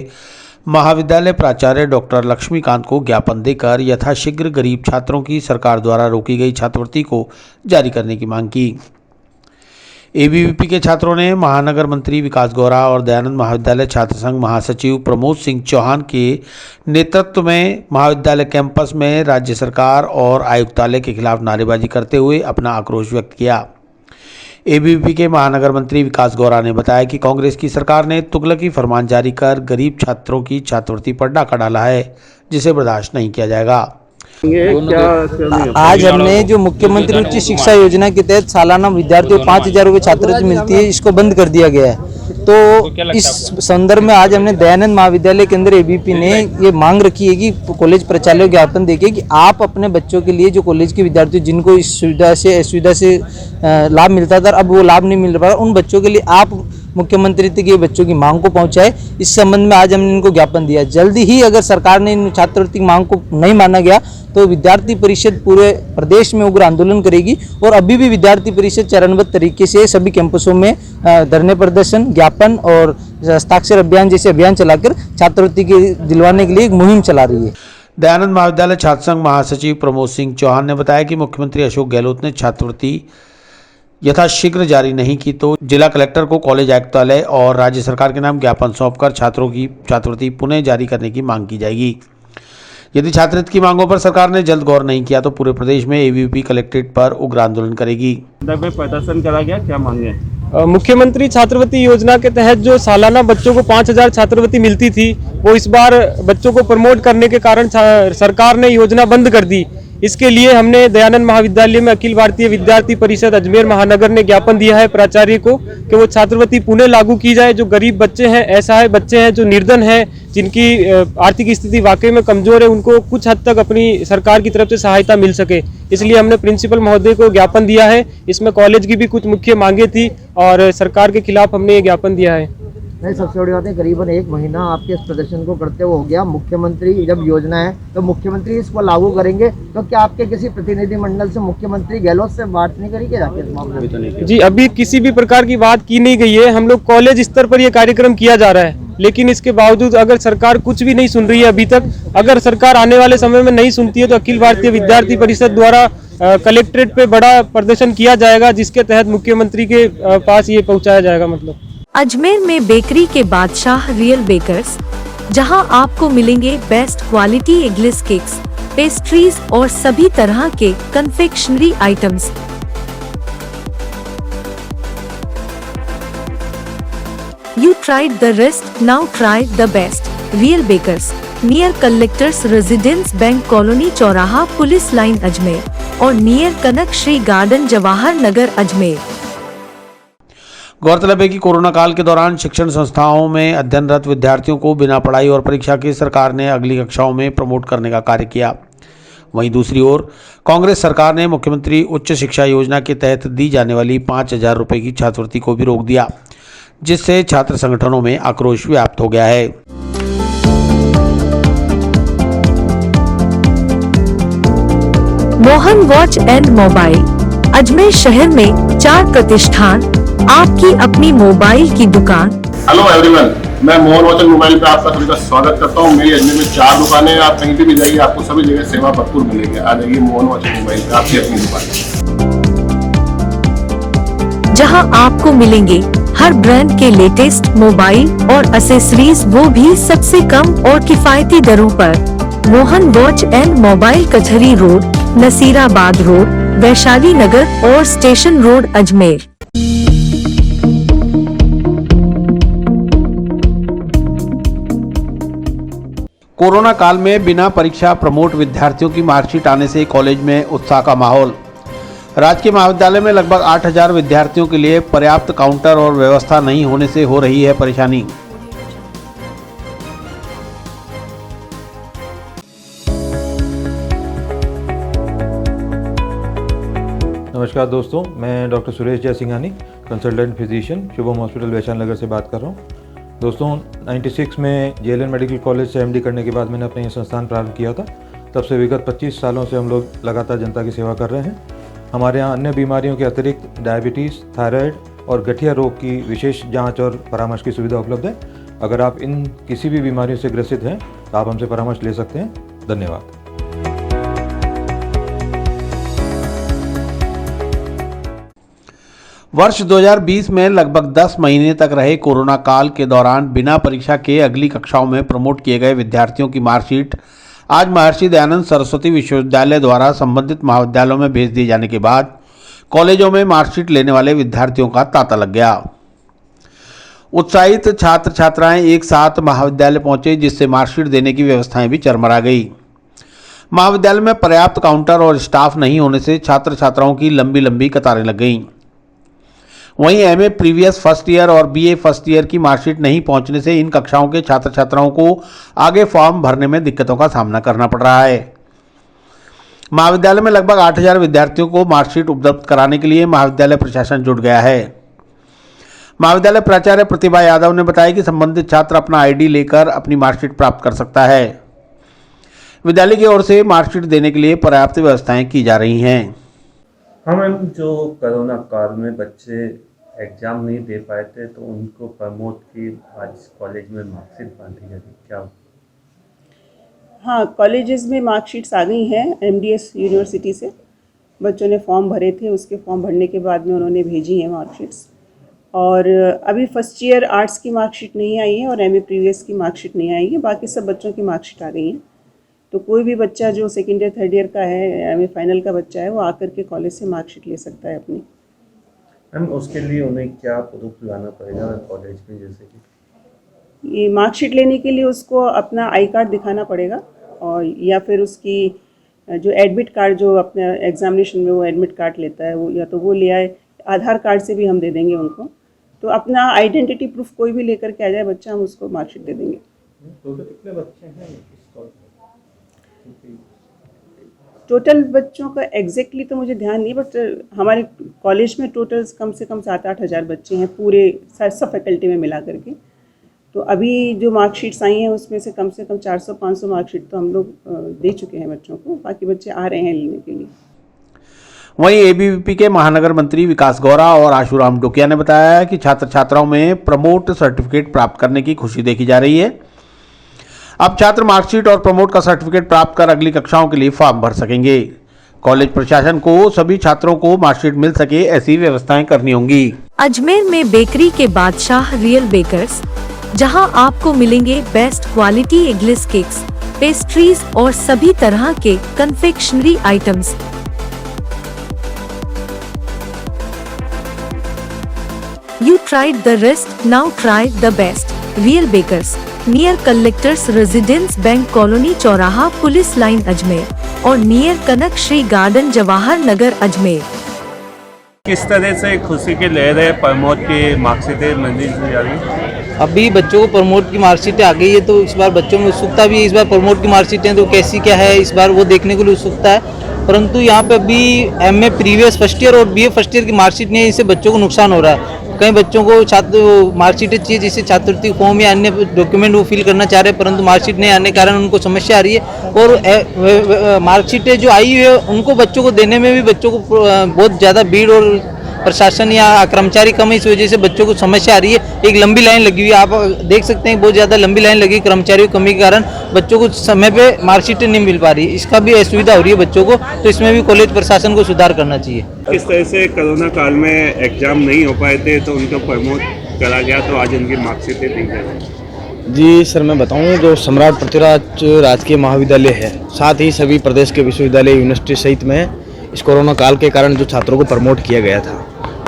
C: महाविद्यालय प्राचार्य डॉक्टर लक्ष्मीकांत को ज्ञापन देकर यथाशीघ्र गरीब छात्रों की सरकार द्वारा रोकी गई छात्रवृत्ति को जारी करने की मांग की। एबीवीपी के छात्रों ने महानगर मंत्री विकास गौरा और दयानंद महाविद्यालय छात्र संघ महासचिव प्रमोद सिंह चौहान के नेतृत्व में महाविद्यालय कैंपस में राज्य सरकार और आयुक्तालय के खिलाफ नारेबाजी करते हुए अपना आक्रोश व्यक्त किया। एबीवीपी के महानगर मंत्री विकास गौरा ने बताया कि कांग्रेस की सरकार ने तुगलकी फरमान जारी कर गरीब छात्रों की छात्रवृत्ति पर डाका डाला है, जिसे बर्दाश्त नहीं किया जाएगा।
G: आज हमने जो मुख्यमंत्री उच्च शिक्षा योजना के तहत सालाना विद्यार्थियों को 5,000 रुपये छात्रवृत्ति मिलती है, इसको बंद कर दिया गया है। तो इस संदर्भ में आज हमने दयानंद महाविद्यालय के अंदर एबीपी ने ये मांग रखी है कि कॉलेज प्रचालय को ज्ञापन देके कि आप अपने बच्चों के लिए जो कॉलेज के विद्यार्थी जिनको इस सुविधा से लाभ मिलता था, अब वो लाभ नहीं मिल रहा, उन बच्चों के लिए आप मुख्यमंत्री तक ये बच्चों की मांग को पहुंचाए। इस संबंध में आज हमने इनको ज्ञापन दिया। जल्दी ही अगर सरकार ने इन छात्रवृत्ति की मांग को नहीं माना गया तो विद्यार्थी परिषद पूरे प्रदेश में उग्र आंदोलन करेगी और अभी भी विद्यार्थी परिषद चरणबद्ध तरीके से सभी कैंपसों में धरने प्रदर्शन, ज्ञापन और हस्ताक्षर अभियान जैसे अभियान चलाकर छात्रवृत्ति के दिलवाने के लिए एक मुहिम चला रही है।
C: दयानंद महाविद्यालय छात्र संघ महासचिव प्रमोद सिंह चौहान ने बताया कि मुख्यमंत्री अशोक गहलोत ने छात्रवृत्ति यथाशीघ्र जारी नहीं की तो जिला कलेक्टर को कॉलेज आयुक्तालय और राज्य सरकार के नाम ज्ञापन सौंपकर छात्रों की छात्रवृत्ति पुनः जारी करने की मांग की जाएगी। यदि छात्रवृत्ति की मांगों पर सरकार ने जल्द गौर नहीं किया तो पूरे प्रदेश में एबीवीपी कलेक्ट्रेट पर उग्र आंदोलन करेगी।
E: प्रदर्शन करा गया, क्या मांगे?
P: मुख्यमंत्री छात्रवृत्ति योजना के तहत जो सालाना बच्चों को 5,000 छात्रवृत्ति मिलती थी, वो इस बार बच्चों को प्रमोट करने के कारण सरकार ने योजना बंद कर दी। इसके लिए हमने दयानंद महाविद्यालय में अखिल भारतीय विद्यार्थी परिषद अजमेर महानगर ने ज्ञापन दिया है प्राचार्य को कि वो छात्रवृत्ति पुनः लागू की जाए। जो गरीब बच्चे हैं, असहाय बच्चे हैं, जो निर्धन हैं, जिनकी आर्थिक स्थिति वाकई में कमजोर है, उनको कुछ हद तक अपनी सरकार की तरफ से सहायता मिल सके, इसलिए हमने प्रिंसिपल महोदय को ज्ञापन दिया है। इसमें कॉलेज की भी कुछ मुख्य मांगे थी और सरकार के खिलाफ हमने ये ज्ञापन दिया है।
Q: नहीं, सबसे बड़ी बात है करीबन 1 महीना आपके इस प्रदर्शन को करते हुए हो गया। मुख्यमंत्री जब योजना है तो मुख्यमंत्री इसको लागू करेंगे, तो क्या आपके किसी प्रतिनिधि मंडल से मुख्यमंत्री गहलोत से बात नहीं करी क्या जाके इस मामले में?
P: जी, अभी किसी भी प्रकार की बात की नहीं गई है। हम लोग कॉलेज स्तर पर ये कार्यक्रम किया जा रहा है, लेकिन इसके बावजूद अगर सरकार कुछ भी नहीं सुन रही है अभी तक, अगर सरकार आने वाले समय में नहीं सुनती है तो अखिल भारतीय विद्यार्थी परिषद द्वारा कलेक्ट्रेट पे बड़ा प्रदर्शन किया जाएगा, जिसके तहत मुख्यमंत्री के पास ये पहुँचाया जाएगा। मतलब
A: अजमेर में बेकरी के बादशाह रियल बेकर्स, जहां आपको मिलेंगे best quality eggless cakes, pastries और सभी तरह के confectionery items. You tried the rest, now try the best. Real Bakers, near Collectors Residence Bank Colony चौराहा पुलिस लाइन अजमेर और नियर कनक श्री गार्डन जवाहर नगर अजमेर।
C: गौरतलब है कि कोरोना काल के दौरान शिक्षण संस्थाओं में अध्ययनरत विद्यार्थियों को बिना पढ़ाई और परीक्षा के सरकार ने अगली कक्षाओं में प्रमोट करने का कार्य किया। वहीं दूसरी ओर कांग्रेस सरकार ने मुख्यमंत्री उच्च शिक्षा योजना के तहत दी जाने वाली 5,000 रुपये की छात्रवृत्ति को भी रोक दिया, जिससे छात्र संगठनों में आक्रोश व्याप्त हो गया है।
A: Mohan watch and mobile Ajmer शहर में 4 प्रतिष्ठान, आपकी अपनी मोबाइल की दुकान।
I: हेलो एवरीवन, मैं मोहन वॉच एंड मोबाइल पे आपका सभी का स्वागत करता हूँ। मेरी अजमेर में 4 दुकानें हैं, आप कहीं भी जाइए आपको सभी जगह सेवा भरपूर मिलेगी। आ जाइए मोहन वॉच एंड मोबाइल पे, आपकी अपनी दुकान,
A: जहां आपको मिलेंगे हर ब्रांड के लेटेस्ट मोबाइल और एसेसरीज, वो भी सबसे कम और किफायती दरों पर। मोहन वॉच एंड मोबाइल कचहरी रोड, नसीराबाद रोड, वैशाली नगर और स्टेशन रोड अजमेर।
C: कोरोना काल में बिना परीक्षा प्रमोट विद्यार्थियों की मार्कशीट आने से कॉलेज में उत्साह का माहौल। राजकीय महाविद्यालय में लगभग 8000 विद्यार्थियों के लिए पर्याप्त काउंटर और व्यवस्था नहीं होने से हो रही है परेशानी।
D: नमस्कार दोस्तों, मैं doctor Suresh Jaisinghani, consultant physician, Shubham hospital Vaishali Nagar से बात कर रहा हूँ। दोस्तों 96 में जेएलएन मेडिकल कॉलेज से एमडी करने के बाद मैंने अपना ये संस्थान प्रारंभ किया था। तब से विगत 25 सालों से हम लोग लगातार जनता की सेवा कर रहे हैं। हमारे यहाँ अन्य बीमारियों के अतिरिक्त डायबिटीज़, थायराइड और गठिया रोग की विशेष जांच और परामर्श की सुविधा उपलब्ध है। अगर आप इन किसी भी बीमारियों से ग्रसित हैं तो आप हमसे परामर्श ले सकते हैं। धन्यवाद।
C: वर्ष 2020 में लगभग 10 महीने तक रहे कोरोना काल के दौरान बिना परीक्षा के अगली कक्षाओं में प्रमोट किए गए विद्यार्थियों की मार्कशीट आज महर्षि दयानंद सरस्वती विश्वविद्यालय द्वारा संबंधित महाविद्यालयों में भेज दिए जाने के बाद कॉलेजों में मार्कशीट लेने वाले विद्यार्थियों का तांता लग गया। उत्साहित छात्र छात्राएं एक साथ महाविद्यालय पहुंचे, जिससे मार्कशीट देने की व्यवस्थाएं भी चरमरा गई। महाविद्यालय में पर्याप्त काउंटर और स्टाफ नहीं होने से छात्र छात्राओं की लंबी लंबी कतारें लग गईं। वहीं एमए प्रीवियस फर्स्ट ईयर और बीए फर्स्ट ईयर की मार्कशीट नहीं पहुंचने से इन कक्षाओं के छात्र छात्राओं को आगे फॉर्म भरने में दिक्कतों का सामना करना पड़ रहा है। महाविद्यालय में लगभग 8000 विद्यार्थियों को मार्कशीट उपलब्ध कराने के लिए महाविद्यालय प्रशासन जुट गया है। महाविद्यालय प्राचार्य प्रतिभा यादव ने बताया कि संबंधित छात्र अपना आईडी लेकर अपनी मार्कशीट प्राप्त कर सकता है। विद्यालय की ओर से मार्कशीट देने के लिए पर्याप्त व्यवस्थाएं की जा रही हैं।
R: हम जो कोरोना काल में बच्चे एग्ज़ाम नहीं दे पाए थे तो उनको प्रमोट की आज कॉलेज में मार्कशीट बांटी जा रही, क्या?
S: हाँ, कॉलेजेस में मार्कशीट्स आ गई हैं एमडीएस यूनिवर्सिटी से। बच्चों ने फॉर्म भरे थे, उसके फॉर्म भरने के बाद में उन्होंने भेजी हैं मार्कशीट्स। और अभी फर्स्ट ईयर आर्ट्स की मार्कशीट नहीं आई है और एमए प्रीवियस की मार्कशीट नहीं आई है, बाकी सब बच्चों की मार्कशीट आ गई हैं। तो कोई भी बच्चा जो सेकेंड ईयर थर्ड ईयर का है, एमए फाइनल का बच्चा है, वो आकर के कॉलेज से मार्कशीट ले सकता है अपनी।
R: मैम उसके लिए उन्हें क्या प्रूफ लाना पड़ेगा कॉलेज में? जैसे कि
S: ये मार्कशीट लेने के लिए उसको अपना आई कार्ड दिखाना पड़ेगा, और या फिर उसकी जो एडमिट कार्ड जो अपने एग्जामिनेशन में वो एडमिट कार्ड लेता है वो या तो वो ले आए, आधार कार्ड से भी हम दे देंगे उनको। तो अपना आइडेंटिटी प्रूफ कोई भी लेकर के आ जाए बच्चा, हम उसको मार्कशीट दे देंगे।
R: टोटल कितने बच्चे हैं इस कॉलेज में?
S: टोटल बच्चों का एग्जैक्टली तो मुझे ध्यान नहीं, बट हमारे कॉलेज में टोटल कम से कम 7-8 हज़ार बच्चे हैं पूरे सब फैकल्टी में मिला करके। तो अभी जो मार्कशीट्स आई हैं उसमें से कम 400-500 मार्कशीट तो हम लोग दे चुके हैं बच्चों को, बाकी बच्चे आ रहे हैं लेने के लिए।
C: वहीं एबीवीपी के महानगर मंत्री विकास गौरा और आशुराम डोकिया ने बताया कि छात्र छात्राओं में प्रमोट सर्टिफिकेट प्राप्त करने की खुशी देखी जा रही है। अब छात्र मार्कशीट और प्रमोट का सर्टिफिकेट प्राप्त कर अगली कक्षाओं के लिए फॉर्म भर सकेंगे। कॉलेज प्रशासन को सभी छात्रों को मार्कशीट मिल सके ऐसी व्यवस्थाएं करनी होंगी।
A: अजमेर में बेकरी के बादशाह रियल बेकर्स, जहां आपको मिलेंगे best quality eggless cakes, pastries और सभी तरह के confectionery items. You tried the rest, now try the best. Real Bakers, near Collectors Residence Bank Colony चौराहा पुलिस लाइन अजमेर और नियर कनक श्री गार्डन जवाहर नगर अजमेर।
E: किस तरह से खुशी की लहर है, प्रमोट की मार्कशीटें मंजूर की जा रही?
G: अभी बच्चों को प्रमोट की मार्कशीटें आ गई है, तो इस बार बच्चों में उत्सुकता भी है। इस बार प्रमोट की मार्कशीटें तो कैसी क्या है इस बार वो देखने के लिए उत्सुकता है। परंतु यहाँ पे अभी एमए प्रीवियस फर्स्ट ईयर और बीए फर्स्ट ईयर की मार्कशीट नहीं है, इससे बच्चों को नुकसान हो रहा है। कई बच्चों को छात्र मार्कशीटें चाहिए, जिससे छात्रवृत्ति फॉर्म या अन्य डॉक्यूमेंट वो फिल करना चाह रहे हैं, परंतु मार्कशीट नहीं आने के कारण उनको समस्या आ रही है। और मार्कशीटें जो आई हुई है उनको बच्चों को देने में भी बच्चों को बहुत ज़्यादा भीड़ और प्रशासन या कर्मचारी कम है, इस वजह से बच्चों को समस्या आ रही है। एक लंबी लाइन लगी हुई है, आप देख सकते हैं बहुत ज़्यादा लंबी लाइन लगी, कर्मचारियों की कमी के कारण बच्चों को समय पे मार्कशीटें नहीं मिल पा रही है। इसका भी असुविधा हो रही है बच्चों को, तो इसमें भी कॉलेज प्रशासन को सुधार करना चाहिए।
E: किस तरह से कोरोना काल में एग्जाम नहीं हो पाए थे तो उनको प्रमोट करा गया, तो आज उनकी मार्कशीटें दी गई?
N: जी सर, मैं बताऊं, जो सम्राट पृथ्वीराज राजकीय महाविद्यालय है, साथ ही सभी प्रदेश के विश्वविद्यालय यूनिवर्सिटी सहित में इस कोरोना काल के कारण जो छात्रों को प्रमोट किया गया था,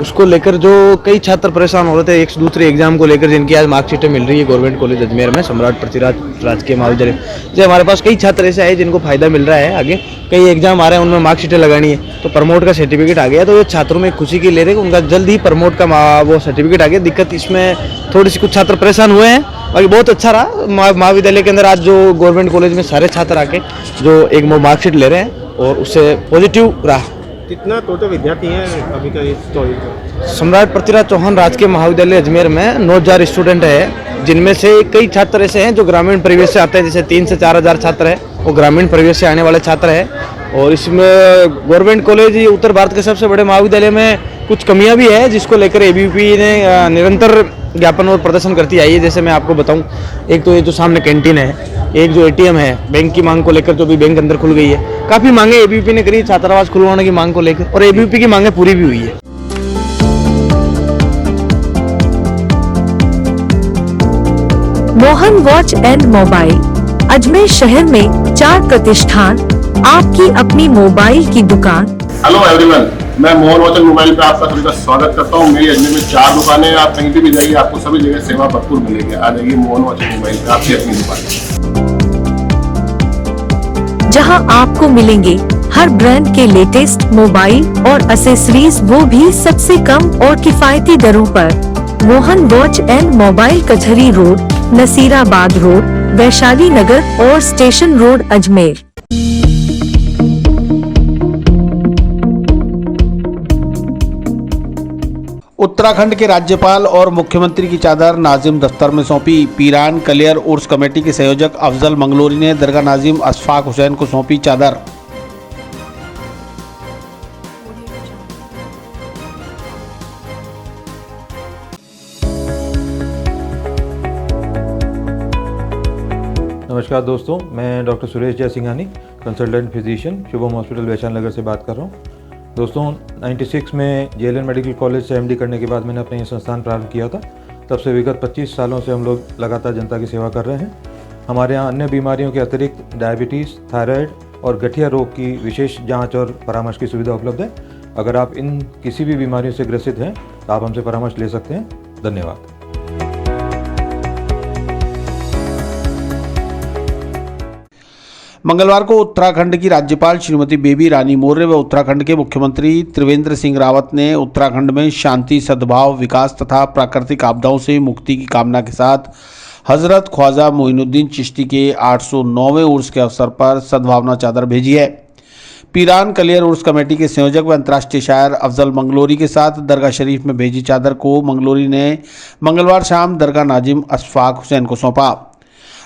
N: उसको लेकर जो कई छात्र परेशान हो रहे थे एक दूसरे एग्जाम को लेकर, जिनकी आज मार्कशीटें मिल रही है गवर्नमेंट कॉलेज अजमेर में, सम्राट पृथ्वीराज राजकीय महाविद्यालय से हमारे पास कई छात्र ऐसे आए जिनको फायदा मिल रहा है। आगे कई एग्जाम आ रहे हैं, उनमें मार्कशीटें लगानी है, तो प्रमोट का सर्टिफिकेट आ गया, तो ये छात्रों में खुशी की ले रहे हैं, उनका जल्द ही प्रमोट का वो सर्टिफिकेट आ गया। दिक्कत इसमें थोड़ी सी कुछ छात्र परेशान हुए हैं, बाकी बहुत अच्छा रहा। महाविद्यालय के अंदर आज जो गवर्नमेंट कॉलेज में सारे छात्र आके जो एक मार्कशीट ले रहे हैं और उससे पॉजिटिव रहा।
K: कितना टोटल विद्यार्थी हैं अभी का इस
N: सम्राट पृथ्वीराज चौहान राजकीय महाविद्यालय अजमेर में 9000 स्टूडेंट है, जिनमें से कई छात्र ऐसे हैं जो ग्रामीण परिवेश से आते हैं, जैसे 3 से 4000 छात्र है वो ग्रामीण परिवेश से आने वाले छात्र हैं। और इसमें गवर्नमेंट कॉलेज उत्तर भारत के सबसे बड़े महाविद्यालय में कुछ कमियां भी है, जिसको लेकर एबीवीपी ने निरंतर ज्ञापन और प्रदर्शन करती आई है। जैसे मैं आपको बताऊं, एक तो ये जो सामने कैंटीन है, एक जो एटीएम है, बैंक की मांग को लेकर जो भी बैंक अंदर खुल गई है, काफ़ी मांगे एबीवीपी ने करी छात्रावास खुलवाने की मांग को लेकर, और एबीवीपी की मांगे पूरी भी हुई है।
A: Mohan watch and mobile Ajmer शहर में 4 प्रतिष्ठान, आपकी अपनी मोबाइल की दुकान।
I: हेलो एवरीवन, मैं मोहन वॉच एंड मोबाइल पे आप सभी का स्वागत करता हूं। मेरी अजमेर में 4 दुकानें हैं, आप कहीं भी जाइए आपको सभी जगह सेवा भरपूर मिलेगी। आ जाइए मोहन वॉच एंड मोबाइल पे, आपकी अपनी दुकान,
A: जहां आपको मिलेंगे हर ब्रांड के लेटेस्ट मोबाइल और एसेसरीज, वो भी सबसे कम और किफायती दरों पर। मोहन वॉच एंड मोबाइल कचहरी रोड, नसीराबाद रोड, वैशाली नगर और स्टेशन रोड अजमेर।
C: उत्तराखंड के राज्यपाल और मुख्यमंत्री की चादर नाजिम दफ्तर में सौंपी। पीरान कलियर उर्स कमेटी के संयोजक अफजल मंगलोरी ने दरगाह नाजिम अशफाक हुसैन को सौंपी चादर।
D: नमस्कार दोस्तों, मैं doctor Suresh Jaisinghani, consultant physician, Shubham hospital Vaishali Nagar से बात कर रहा हूँ। दोस्तों 96 में जेएलएन मेडिकल कॉलेज से एमडी करने के बाद मैंने अपना ये संस्थान प्रारंभ किया था। तब से विगत 25 सालों से हम लोग लगातार जनता की सेवा कर रहे हैं। हमारे यहाँ अन्य बीमारियों के अतिरिक्त डायबिटीज़, थायराइड और गठिया रोग की विशेष जांच और परामर्श की सुविधा उपलब्ध है। अगर आप इन किसी भी बीमारियों से ग्रसित हैं तो आप हमसे परामर्श ले सकते हैं। धन्यवाद।
C: मंगलवार को उत्तराखंड की राज्यपाल श्रीमती बेबी रानी मौर्य व उत्तराखंड के मुख्यमंत्री त्रिवेंद्र सिंह रावत ने उत्तराखंड में शांति, सद्भाव, विकास तथा प्राकृतिक आपदाओं से मुक्ति की कामना के साथ हजरत ख्वाजा मोइनुद्दीन चिश्ती के 809वें उर्स के अवसर पर सद्भावना चादर भेजी है। पीरान कलियर उर्स कमेटी के संयोजक व अंतर्राष्ट्रीय शायर अफजल मंगलोरी के साथ दरगाह शरीफ में भेजी चादर को मंगलोरी ने मंगलवार शाम दरगाह नाजिम अशफाक हुसैन को सौंपा।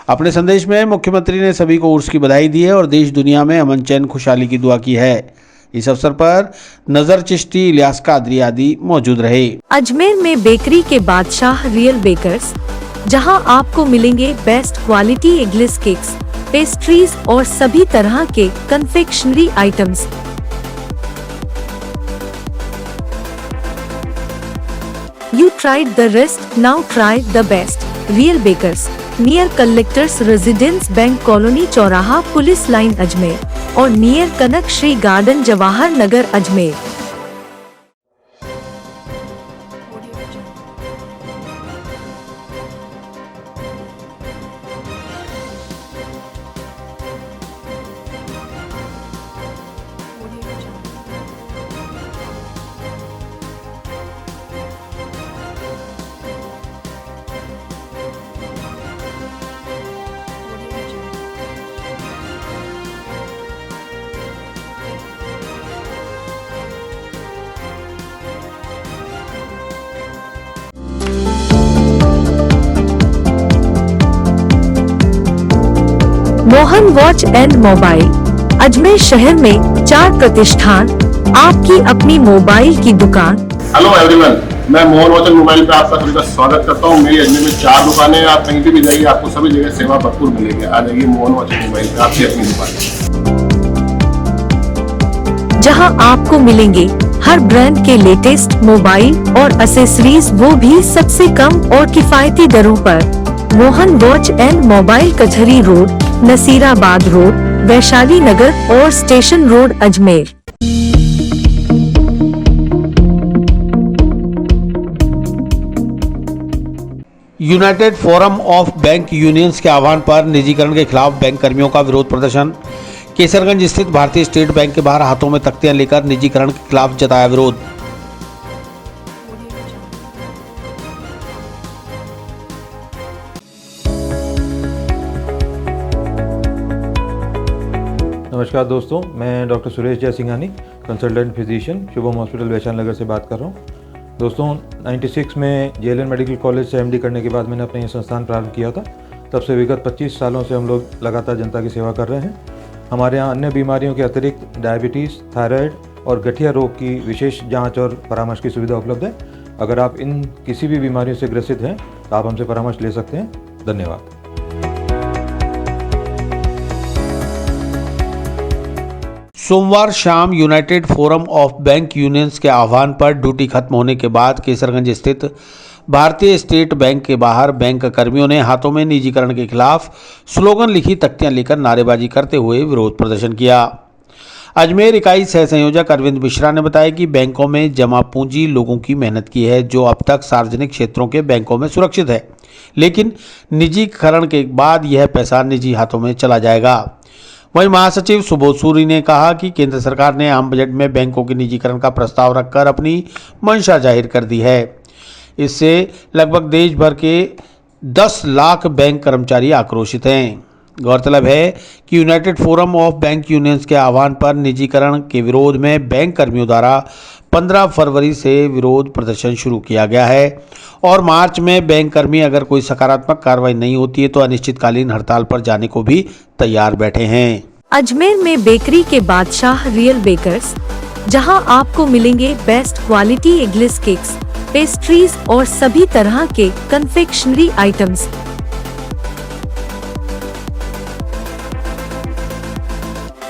C: अपने संदेश में मुख्यमंत्री ने सभी को उर्स की बधाई दी है और देश दुनिया में अमन, चैन, खुशहाली की दुआ की है। इस अवसर पर नजर चिश्ती, इलियास कादरी आदि मौजूद रहे।
A: अजमेर में बेकरी के बादशाह रियल बेकर्स, जहां आपको मिलेंगे best quality eggless cakes, pastries और सभी तरह के confectionery items. You tried the rest, now try the best. Real Bakers, near collectors residence, bank colony, चौराहा, पुलिस लाइन अजमेर और near Kanak Shri garden, Jawahar Nagar Ajmer. Mohan watch and mobile Ajmer शहर में 4 प्रतिष्ठान, आपकी अपनी मोबाइल की दुकान।
I: हेलो एवरीवन, मैं मोहन वॉच एंड मोबाइल पे आप सभी का स्वागत करता हूं। मेरी अजमेर में 4 दुकानें हैं, आप कहीं भी जाइए आपको सभी जगह सेवा भरपूर मिलेगी। आ जाइए मोहन वॉच एंड मोबाइल पे, आपकी अपनी दुकान,
A: जहां आपको मिलेंगे हर ब्रांड के लेटेस्ट मोबाइल और एसेसरीज, वो भी सबसे कम और किफायती दरों पर। मोहन वॉच एंड मोबाइल कचहरी रोड, नसीराबाद रोड, वैशाली नगर और station road Ajmer.
C: United forum of bank unions के आह्वान पर निजीकरण के खिलाफ बैंक कर्मियों का विरोध प्रदर्शन। केसरगंज स्थित भारतीय स्टेट बैंक के बाहर हाथों में तख्तियां लेकर निजीकरण के खिलाफ जताया विरोध।
D: नमस्कार दोस्तों, मैं doctor Suresh Jaisinghani, consultant physician, Shubham hospital Vaishali Nagar से बात कर रहा हूँ। दोस्तों 96 में जेएलएन मेडिकल कॉलेज से एमडी करने के बाद मैंने अपना ये संस्थान प्रारंभ किया था। तब से विगत 25 सालों से हम लोग लगातार जनता की सेवा कर रहे हैं। हमारे यहाँ अन्य बीमारियों के अतिरिक्त डायबिटीज़, थायराइड और गठिया रोग की विशेष जांच और परामर्श की सुविधा उपलब्ध है। अगर आप इन किसी भी बीमारियों से ग्रसित हैं तो आप हमसे परामर्श ले सकते हैं। धन्यवाद।
C: सोमवार शाम United forum of bank unions के आह्वान पर ड्यूटी खत्म होने के बाद केसरगंज स्थित भारतीय स्टेट बैंक के बाहर बैंक कर्मियों ने हाथों में निजीकरण के खिलाफ स्लोगन लिखी तख्तियां लेकर नारेबाजी करते हुए विरोध प्रदर्शन किया। अजमेर इकाई सह संयोजक अरविंद मिश्रा ने बताया कि बैंकों में जमा पूंजी लोगों की मेहनत की है, जो अब तक सार्वजनिक क्षेत्रों के बैंकों में सुरक्षित है, लेकिन निजीकरण के बाद यह पैसा निजी हाथों में चला जाएगा। वहीं महासचिव सुबोध सूरी ने कहा कि केंद्र सरकार ने आम बजट में बैंकों के निजीकरण का प्रस्ताव रखकर अपनी मंशा जाहिर कर दी है। इससे लगभग देश भर के 10 लाख बैंक कर्मचारी आक्रोशित हैं। गौरतलब है कि United forum of bank unions के आह्वान पर निजीकरण के विरोध में बैंक कर्मियों द्वारा 15 फरवरी से विरोध प्रदर्शन शुरू किया गया है और मार्च में बैंक कर्मी अगर कोई सकारात्मक कार्रवाई नहीं होती है तो अनिश्चितकालीन हड़ताल पर जाने को भी तैयार बैठे हैं।
A: अजमेर में बेकरी के बादशाह रियल बेकर्स, जहां आपको मिलेंगे best quality eggless cakes, pastries और सभी तरह के confectionery items.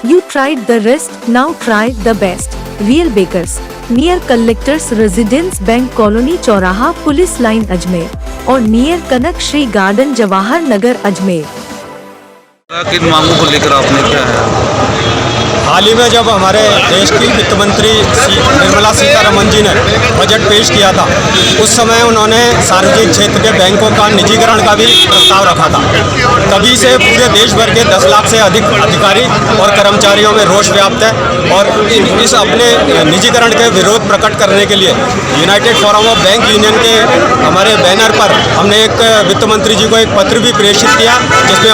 A: You tried the rest, now try the best. Real Bakers, near Collectors Residence Bank Colony चौराहा पुलिस लाइन अजमेर और नियर कनक श्री गार्डन जवाहर नगर अजमेर।
O: किन मांगों को लेकर आपने क्या है?
N: हाल ही में जब हमारे देश की वित्त मंत्री निर्मला सीतारमण जी ने बजट पेश किया था, उस समय उन्होंने सार्वजनिक क्षेत्र के बैंकों का निजीकरण का भी प्रस्ताव रखा था। तभी से पूरे देश भर के 10 लाख से अधिक अधिकारी और कर्मचारियों में रोष व्याप्त है और इस अपने निजीकरण के विरोध प्रकट करने के लिए United forum of bank union के हमारे बैनर पर हमने एक वित्त मंत्री जी को एक पत्र भी प्रेषित किया, जिसमें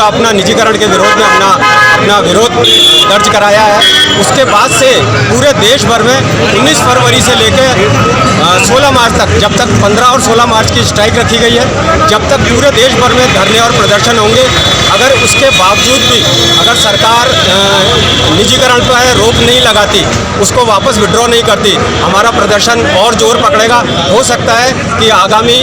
N: अपना निजीकरण के विरोध में अपना विरोध दर्ज कराया है। उसके बाद से पूरे देश भर में 19 फरवरी से लेकर 16 मार्च तक, जब तक 15 और 16 मार्च की स्ट्राइक रखी गई है, जब तक पूरे देश भर में धरने और प्रदर्शन होंगे। अगर उसके बावजूद भी अगर सरकार निजीकरण पर रोक नहीं लगाती, उसको वापस विड्रॉ नहीं करती, हमारा प्रदर्शन और जोर पकड़ेगा। हो सकता है कि आगामी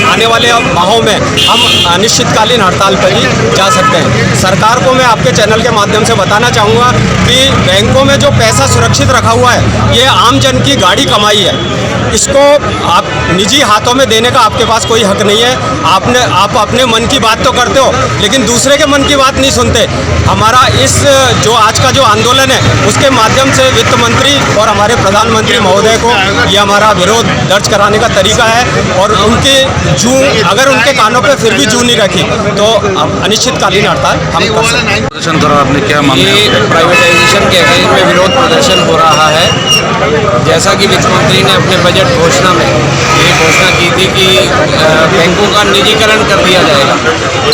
N: आने वाले माहों में हम अनिश्चितकालीन हड़ताल पर ही जा सकते हैं। सरकार को मैं आपके चैनल के माध्यम से बताना चाहूँगा कि बैंकों में जो पैसा सुरक्षित रखा हुआ है, ये आम जन की गाढ़ी कमाई है। इसको आप निजी हाथों में देने का आपके पास कोई हक नहीं है। आप अपने मन की बात तो करते हो, लेकिन दूसरे के मन की बात नहीं सुनते। हमारा इस जो आज का जो आंदोलन है, उसके माध्यम से वित्त मंत्री और हमारे प्रधानमंत्री महोदय को ये हमारा विरोध दर्ज कराने का तरीका है और उनके अगर उनके कानों पे फिर भी जू नहीं रखी तो अनिश्चितकालीन हड़ताल हम कर सकते हैं।
O: प्रदर्शन करो, आपने क्या मांगा?
G: प्राइवेटाइजेशन के अगेंस्ट में विरोध प्रदर्शन हो रहा है। जैसा कि वित्त मंत्री ने अपने बजट घोषणा में ये घोषणा की थी कि बैंकों का निजीकरण कर दिया जाएगा,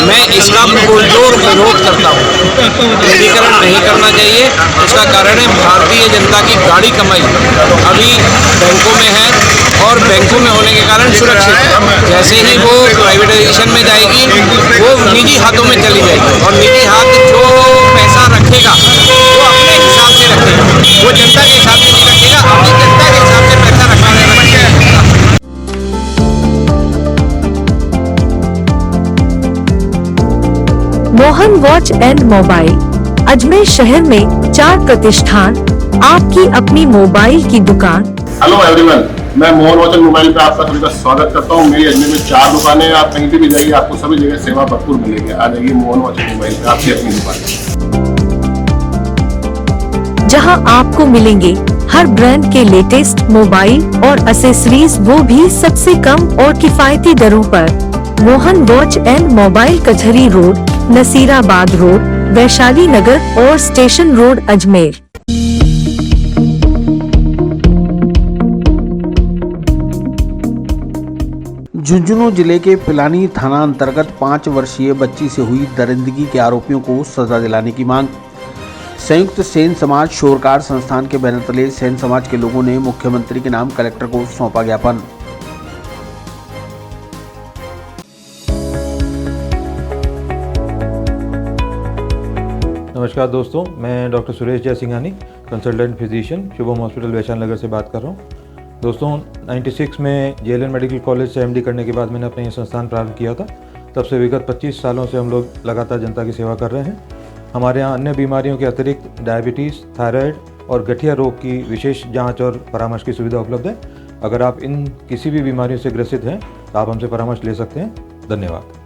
G: मैं इसका पुरजोर विरोध करता हूँ। निजीकरण नहीं करना चाहिए। उसका कारण है भारतीय जनता की गाढ़ी कमाई अभी बैंकों में है और बैंकों में होने के कारण सुरक्षित है। जैसे ही वो प्राइवेटाइजेशन में जाएगी, वो निजी हाथों में चली जाएगी और निजी हाथ जो पैसा रखेगा वो अपने हिसाब से रखेगा, वो जनता के हिसाब से नहीं रखेगा, अपनी जनता के हिसाब से पैसा रखवाने रखेगा।
A: Mohan watch and mobile Ajmer शहर में 4 प्रतिष्ठान, आपकी अपनी मोबाइल की दुकान।
I: हेलो एवरीवन, मैं मोहन वॉच एंड मोबाइल पे आपका सभी का स्वागत करता हूँ। मेरी अजमेर में 4 दुकानें हैं। आप कहीं भी जाइए, आपको सभी जगह सेवा भरपूर मिलेगी। आ जाइए मोहन वॉच एंड मोबाइल पे, आपकी अपनी दुकान,
A: जहां आपको मिलेंगे हर ब्रांड के लेटेस्ट मोबाइल और एसेसरीज वो भी सबसे कम और किफायती दरों पर। मोहन वॉच एंड मोबाइल कचहरी रोड, नसीराबाद रोड, वैशाली नगर और स्टेशन रोड, अजमेर।
C: झुंझुनू जिले के पिलानी थाना अंतर्गत 5 वर्षीय बच्ची से हुई दरिंदगी के आरोपियों को सजा दिलाने की मांग। संयुक्त सेन समाज शोरकार संस्थान के बैनर तले सेन समाज के लोगों ने मुख्यमंत्री के नाम कलेक्टर को सौंपा ज्ञापन।
D: नमस्कार दोस्तों, मैं doctor Suresh Jaisinghani, consultant physician, Shubham hospital Vaishali Nagar से बात कर रहा हूँ। दोस्तों 96 में जेएलएन मेडिकल कॉलेज से एमडी करने के बाद मैंने अपना ये संस्थान प्रारंभ किया था। तब से विगत 25 सालों से हम लोग लगातार जनता की सेवा कर रहे हैं। हमारे यहाँ अन्य बीमारियों के अतिरिक्त डायबिटीज़, थायराइड और गठिया रोग की विशेष जांच और परामर्श की सुविधा उपलब्ध है। अगर आप इन किसी भी बीमारियों से ग्रसित हैं तो आप हमसे परामर्श ले सकते हैं। धन्यवाद।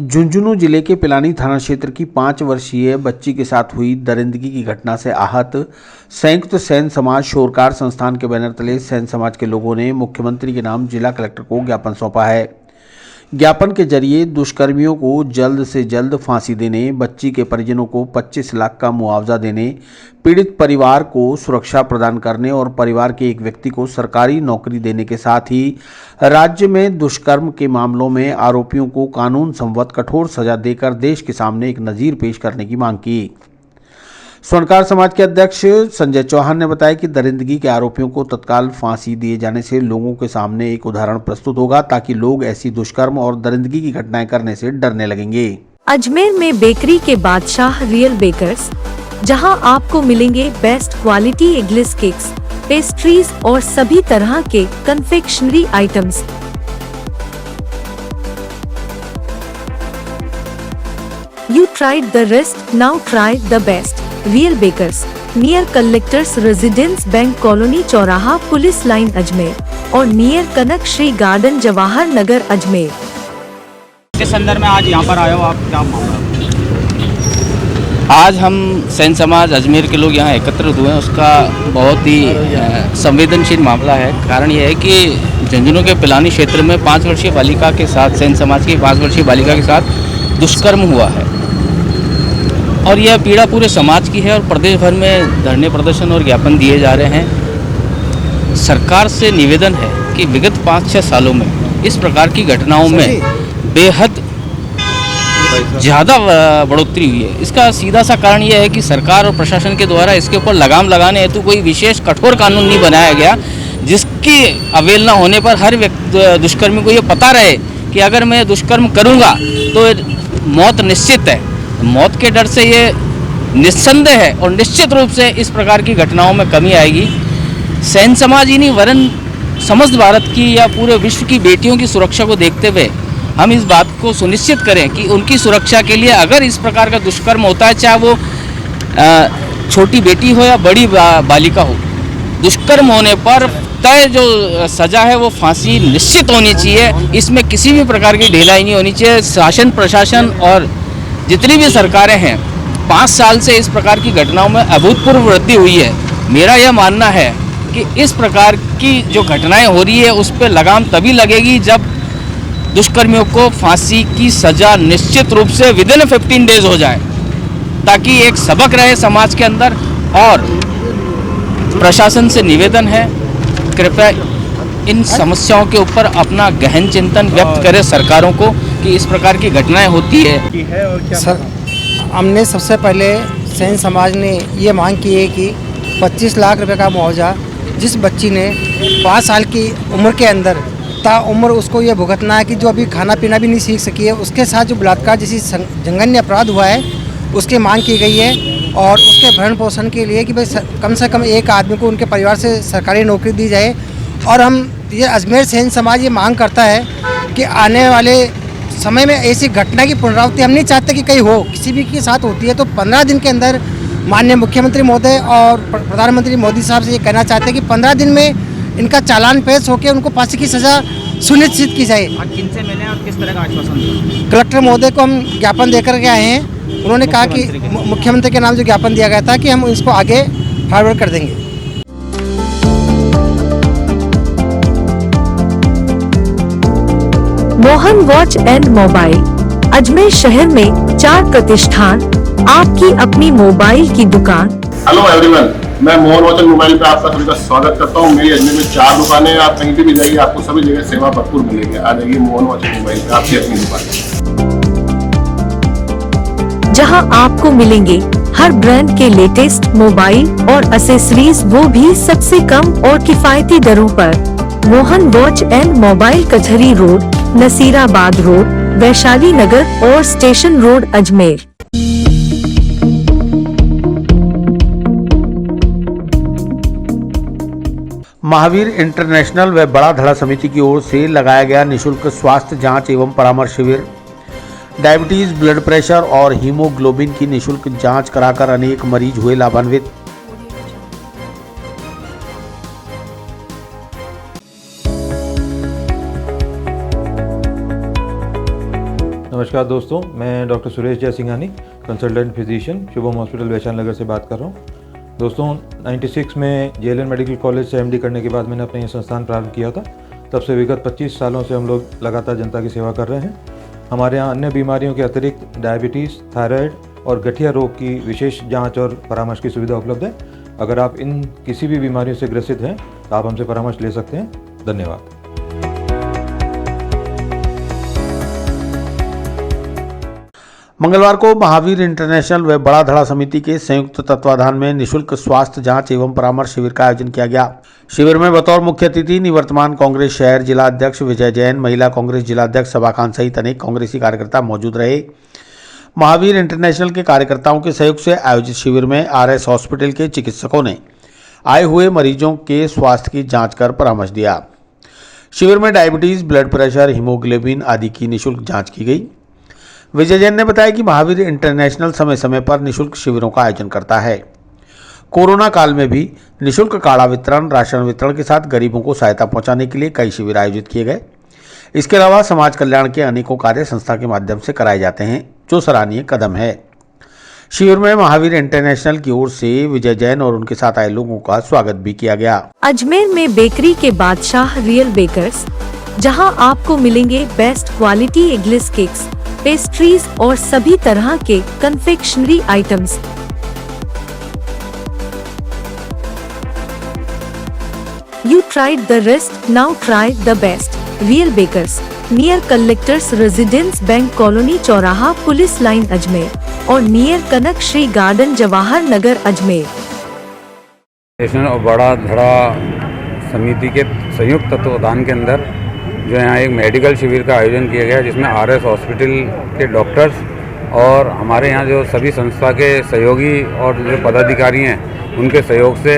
C: झुंझुनू जिले के पिलानी थाना क्षेत्र की 5 वर्षीय बच्ची के साथ हुई दरिंदगी की घटना से आहत संयुक्त सेन समाज शोरकार संस्थान के बैनर तले सेन समाज के लोगों ने मुख्यमंत्री के नाम जिला कलेक्टर को ज्ञापन सौंपा है। ज्ञापन के जरिए दुष्कर्मियों को जल्द से जल्द फांसी देने, बच्ची के परिजनों को 25 लाख का मुआवजा देने, पीड़ित परिवार को सुरक्षा प्रदान करने और परिवार के एक व्यक्ति को सरकारी नौकरी देने के साथ ही राज्य में दुष्कर्म के मामलों में आरोपियों को कानून सम्मत कठोर सजा देकर देश के सामने एक नजीर पेश करने की मांग की। स्वर्णकार समाज के अध्यक्ष संजय चौहान ने बताया कि दरिंदगी के आरोपियों को तत्काल फांसी दिए जाने से लोगों के सामने एक उदाहरण प्रस्तुत होगा, ताकि लोग ऐसी दुष्कर्म और दरिंदगी की घटनाएं करने से डरने लगेंगे।
A: अजमेर में बेकरी के बादशाह रियल बेकर्स, जहां आपको मिलेंगे best quality eggless cakes, pastries और सभी तरह के confectionery items. You tried the rest, now try the best. Real Bakers, near Collectors Residence Bank Colony चौराहा पुलिस लाइन अजमेर और नियर कनक श्री गार्डन जवाहर नगर अजमेर।
T: किस अंदर में आज यहाँ पर आए हो आप, क्या मामला?
M: आज हम सेन समाज अजमेर के लोग यहाँ एकत्रित हुए हैं, उसका बहुत ही संवेदनशील मामला है। कारण यह है कि झुंझुनू के पिलानी क्षेत्र में 5 वर्षीय बालिका के साथ, सेन समाज की 5 वर्षीय बालिका के साथ दुष्कर्म हुआ है और यह पीड़ा पूरे समाज की है और प्रदेश भर में धरने प्रदर्शन और ज्ञापन दिए जा रहे हैं। सरकार से निवेदन है कि विगत 5-6 सालों में इस प्रकार की घटनाओं में बेहद ज़्यादा बढ़ोतरी हुई है। इसका सीधा सा कारण यह है कि सरकार और प्रशासन के द्वारा इसके ऊपर लगाम लगाने हेतु कोई विशेष कठोर कानून नहीं बनाया गया, जिसकी अवहेलना होने पर हर व्यक्ति दुष्कर्मी को ये पता रहे कि अगर मैं दुष्कर्म करूँगा तो मौत निश्चित है। मौत के डर से ये निस्संदेह है और निश्चित रूप से इस प्रकार की घटनाओं में कमी आएगी। सेन समाज ही नहीं वरन समस्त भारत की या पूरे विश्व की बेटियों की सुरक्षा को देखते हुए हम इस बात को सुनिश्चित करें कि उनकी सुरक्षा के लिए अगर इस प्रकार का दुष्कर्म होता है, चाहे वो छोटी बेटी हो या बड़ी बालिका हो, दुष्कर्म होने पर तय जो सज़ा है वो फांसी निश्चित होनी चाहिए। इसमें किसी भी प्रकार की ढिलाई नहीं होनी चाहिए। शासन प्रशासन और जितनी भी सरकारें हैं 5 साल से इस प्रकार की घटनाओं में अभूतपूर्व वृद्धि हुई है। मेरा यह मानना है कि इस प्रकार की जो घटनाएं हो रही है उस पर लगाम तभी लगेगी जब दुष्कर्मियों को फांसी की सज़ा निश्चित रूप से विदिन 15 डेज हो जाए, ताकि एक सबक रहे समाज के अंदर। और प्रशासन से निवेदन है, कृपया इन समस्याओं के ऊपर अपना गहन चिंतन व्यक्त करें सरकारों को कि इस प्रकार की घटनाएं होती है।
T: सर, हमने सबसे पहले सेन समाज ने ये मांग की है कि 25 लाख रुपए का मुआवजा जिस बच्ची ने 5 साल की उम्र के अंदर ताउम्र उसको ये भुगतना है कि जो अभी खाना पीना भी नहीं सीख सकी है, उसके साथ जो बलात्कार जैसी जघन्य अपराध हुआ है उसकी मांग की गई है। और उसके भरण पोषण के लिए कि भाई कम से कम एक आदमी को उनके परिवार से सरकारी नौकरी दी जाए। और हम ये अजमेर सेन समाज ये मांग करता है कि आने वाले समय में ऐसी घटना की पुनरावृत्ति हम नहीं चाहते कि कहीं हो, किसी भी के साथ होती है तो 15 दिन के अंदर माननीय मुख्यमंत्री महोदय और प्रधानमंत्री मोदी साहब से ये कहना चाहते हैं कि 15 दिन में इनका चालान पेश होकर उनको फांसी की सज़ा सुनिश्चित की जाए। किनसे मिले और किस तरह का आश्वासन दिया?
Q: कलेक्टर महोदय को हम ज्ञापन देकर के आए हैं
T: उन्होंने कहा कि मुख्यमंत्री के नाम जो ज्ञापन दिया गया था कि हम इसको आगे फॉरवर्ड कर देंगे।
A: Mohan watch and mobile Ajmer शहर में 4 प्रतिष्ठान, आपकी अपनी मोबाइल की दुकान।
I: हेलो एवरीवन, मैं मोहन वॉच एंड मोबाइल पे आपका सभी का स्वागत करता हूँ। मेरी अजमेर में 4 दुकानें हैं। आप कहीं भी जाइए, आपको सभी जगह सेवा भरपूर मिलेगी। आ जाइए मोहन वॉच एंड मोबाइल पे, आपकी अपनी दुकान,
A: जहां आपको मिलेंगे हर ब्रांड के लेटेस्ट मोबाइल और एसेसरीज, वो भी सबसे कम और किफायती दरों पर। मोहन वॉच एंड मोबाइल कचहरी रोड, नसीराबाद रोड, वैशाली नगर और station road Ajmer.
C: Mahavir international व बड़ा धड़ा समिति की ओर से लगाया गया निशुल्क स्वास्थ्य जांच एवं परामर्श शिविर। डायबिटीज, ब्लड प्रेशर और हीमोग्लोबिन की निशुल्क जांच कराकर अनेक मरीज हुए लाभान्वित।
D: नमस्कार दोस्तों, मैं doctor Suresh Jaisinghani, consultant physician, Shubham hospital Vaishali Nagar से बात कर रहा हूँ। दोस्तों 96 में जेएलएन मेडिकल कॉलेज से एमडी करने के बाद मैंने अपना ये संस्थान प्रारंभ किया था। तब से विगत 25 सालों से हम लोग लगातार जनता की सेवा कर रहे हैं। हमारे यहाँ अन्य बीमारियों के अतिरिक्त डायबिटीज़, थायराइड और गठिया रोग की विशेष जांच और परामर्श की सुविधा उपलब्ध है। अगर आप इन किसी भी बीमारियों से ग्रसित हैं तो आप हमसे परामर्श ले सकते हैं। धन्यवाद।
C: मंगलवार को महावीर इंटरनेशनल व बड़ा धड़ा समिति के संयुक्त तत्वाधान में निशुल्क स्वास्थ्य जांच एवं परामर्श शिविर का आयोजन किया गया। शिविर में बतौर मुख्य अतिथि निवर्तमान कांग्रेस शहर जिला अध्यक्ष विजय जैन, महिला कांग्रेस जिला अध्यक्ष सभाकांत सहित अनेक कांग्रेसी कार्यकर्ता मौजूद रहे। महावीर इंटरनेशनल के कार्यकर्ताओं के सहयोग से आयोजित शिविर में आरएस हॉस्पिटल के चिकित्सकों ने आए हुए मरीजों के स्वास्थ्य की जाँच कर परामर्श दिया। शिविर में डायबिटीज, ब्लड प्रेशर, हीमोग्लोबिन आदि की निःशुल्क जाँच की गई। विजय जैन ने बताया कि महावीर इंटरनेशनल समय समय पर निःशुल्क शिविरों का आयोजन करता है। कोरोना काल में भी निःशुल्क काढ़ा वितरण, राशन वितरण के साथ गरीबों को सहायता पहुंचाने के लिए कई शिविर आयोजित किए गए। इसके अलावा समाज कल्याण के अनेकों कार्य संस्था के माध्यम से कराए जाते हैं, जो सराहनीय कदम है। शिविर में महावीर इंटरनेशनल की ओर से विजय जैन और उनके साथ आए लोगों का स्वागत भी किया गया।
A: अजमेर में बेकरी के बादशाह रियल बेकर्स, जहां आपको मिलेंगे best quality eggless cakes, pastries और सभी तरह के confectionery items. You tried the rest, now try the best. Real Bakers, near Collectors Residence Bank Colony चौराहा पुलिस लाइन अजमेर और नियर कनक श्री गार्डन जवाहर नगर अजमेर।
U: और बड़ा धड़ा समिति के संयुक्त तत्वाधान के अंदर जो यहाँ एक मेडिकल शिविर का आयोजन किया गया, जिसमें आरएस हॉस्पिटल के डॉक्टर्स और हमारे यहाँ जो सभी संस्था के सहयोगी और जो पदाधिकारी हैं उनके सहयोग से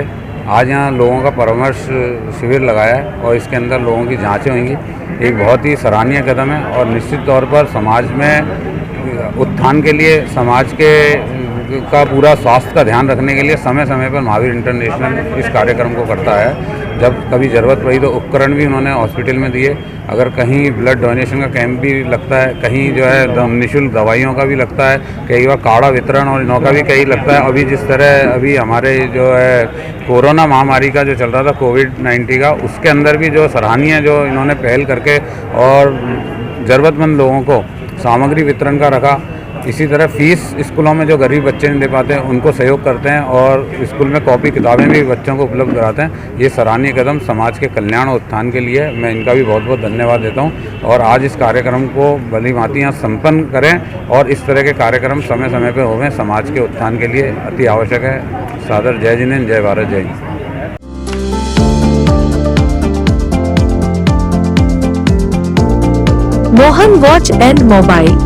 U: आज यहाँ लोगों का परामर्श शिविर लगाया है और इसके अंदर लोगों की जांचें होंगी। एक बहुत ही सराहनीय कदम है और निश्चित तौर पर समाज में उत्थान के लिए, समाज के का पूरा स्वास्थ्य का ध्यान रखने के लिए समय समय पर महावीर इंटरनेशनल इस कार्यक्रम को करता है। जब कभी ज़रूरत पड़ी तो उपकरण भी उन्होंने हॉस्पिटल में दिए। अगर कहीं ब्लड डोनेशन का कैंप भी लगता है, कहीं जो है निःशुल्क दवाइयों का भी लगता है, कई बार काढ़ा वितरण और इनों का भी कहीं लगता है। अभी जिस तरह अभी हमारे जो है कोरोना महामारी का जो चल रहा था, कोविड-19 का, उसके अंदर भी जो सराहनीय जो इन्होंने पहल करके और ज़रूरतमंद लोगों को सामग्री वितरण का रखा। इसी तरह फीस स्कूलों में जो गरीब बच्चे नहीं दे पाते हैं उनको सहयोग करते हैं और स्कूल में कॉपी किताबें भी बच्चों को उपलब्ध कराते हैं। ये सराहनीय कदम समाज के कल्याण और उत्थान के लिए मैं इनका भी बहुत बहुत धन्यवाद देता हूँ। और आज इस कार्यक्रम को भली भांति यहाँ संपन्न करें और इस तरह के कार्यक्रम समय समय पर होवें, समाज के उत्थान के लिए अति आवश्यक है। सादर जय जिनेंद्र, जय भारत, जय Hind.
A: Mohan watch and mobile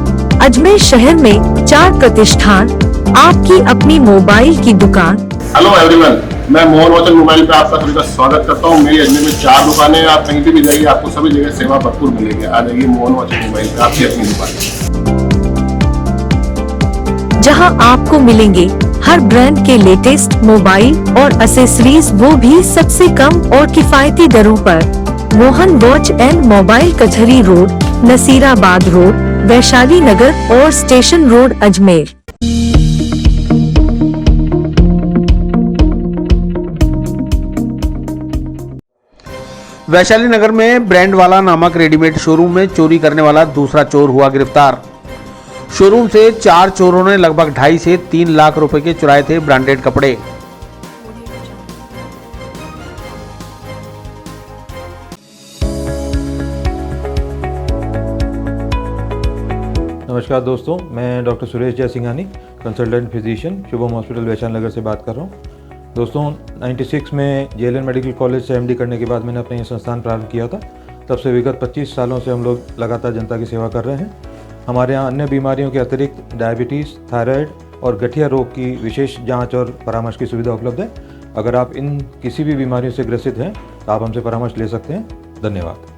A: Ajmer शहर में 4 प्रतिष्ठान, आपकी अपनी मोबाइल की दुकान।
I: हेलो एवरीवन, मैं मोहन वॉच एंड मोबाइल पे आपका सभी का स्वागत करता हूँ। मेरी अजमेर में 4 दुकानें हैं। आप कहीं भी जाइए, आपको सभी जगह सेवा भरपूर मिलेगी। आ जाइए मोहन वॉच एंड मोबाइल पे, आपकी अपनी दुकान,
A: जहां आपको मिलेंगे हर ब्रांड के लेटेस्ट मोबाइल और एसेसरीज, वो भी सबसे कम और किफायती दरों पर। मोहन वॉच एंड मोबाइल कचहरी रोड, नसीराबाद रोड, वैशाली नगर और स्टेशन रोड अजमेर।
C: वैशाली नगर में ब्रांड वाला नामक रेडीमेड शोरूम में चोरी करने वाला दूसरा चोर हुआ गिरफ्तार। शोरूम से 4 चोरों ने लगभग 2.5 से 3 लाख रुपए के चुराए थे ब्रांडेड कपड़े।
D: नमस्कार दोस्तों, मैं doctor Suresh Jaisinghani, consultant physician, Shubham hospital Vaishali Nagar से बात कर रहा हूँ। दोस्तों 96 में जेएलएन मेडिकल कॉलेज से एमडी करने के बाद मैंने अपना ये संस्थान प्रारंभ किया था। तब से विगत 25 सालों से हम लोग लगातार जनता की सेवा कर रहे हैं। हमारे यहाँ अन्य बीमारियों के अतिरिक्त डायबिटीज़, थायराइड और गठिया रोग की विशेष जाँच और परामर्श की सुविधा उपलब्ध है। अगर आप इन किसी भी बीमारियों से ग्रसित हैं तो आप हमसे परामर्श ले सकते हैं। धन्यवाद।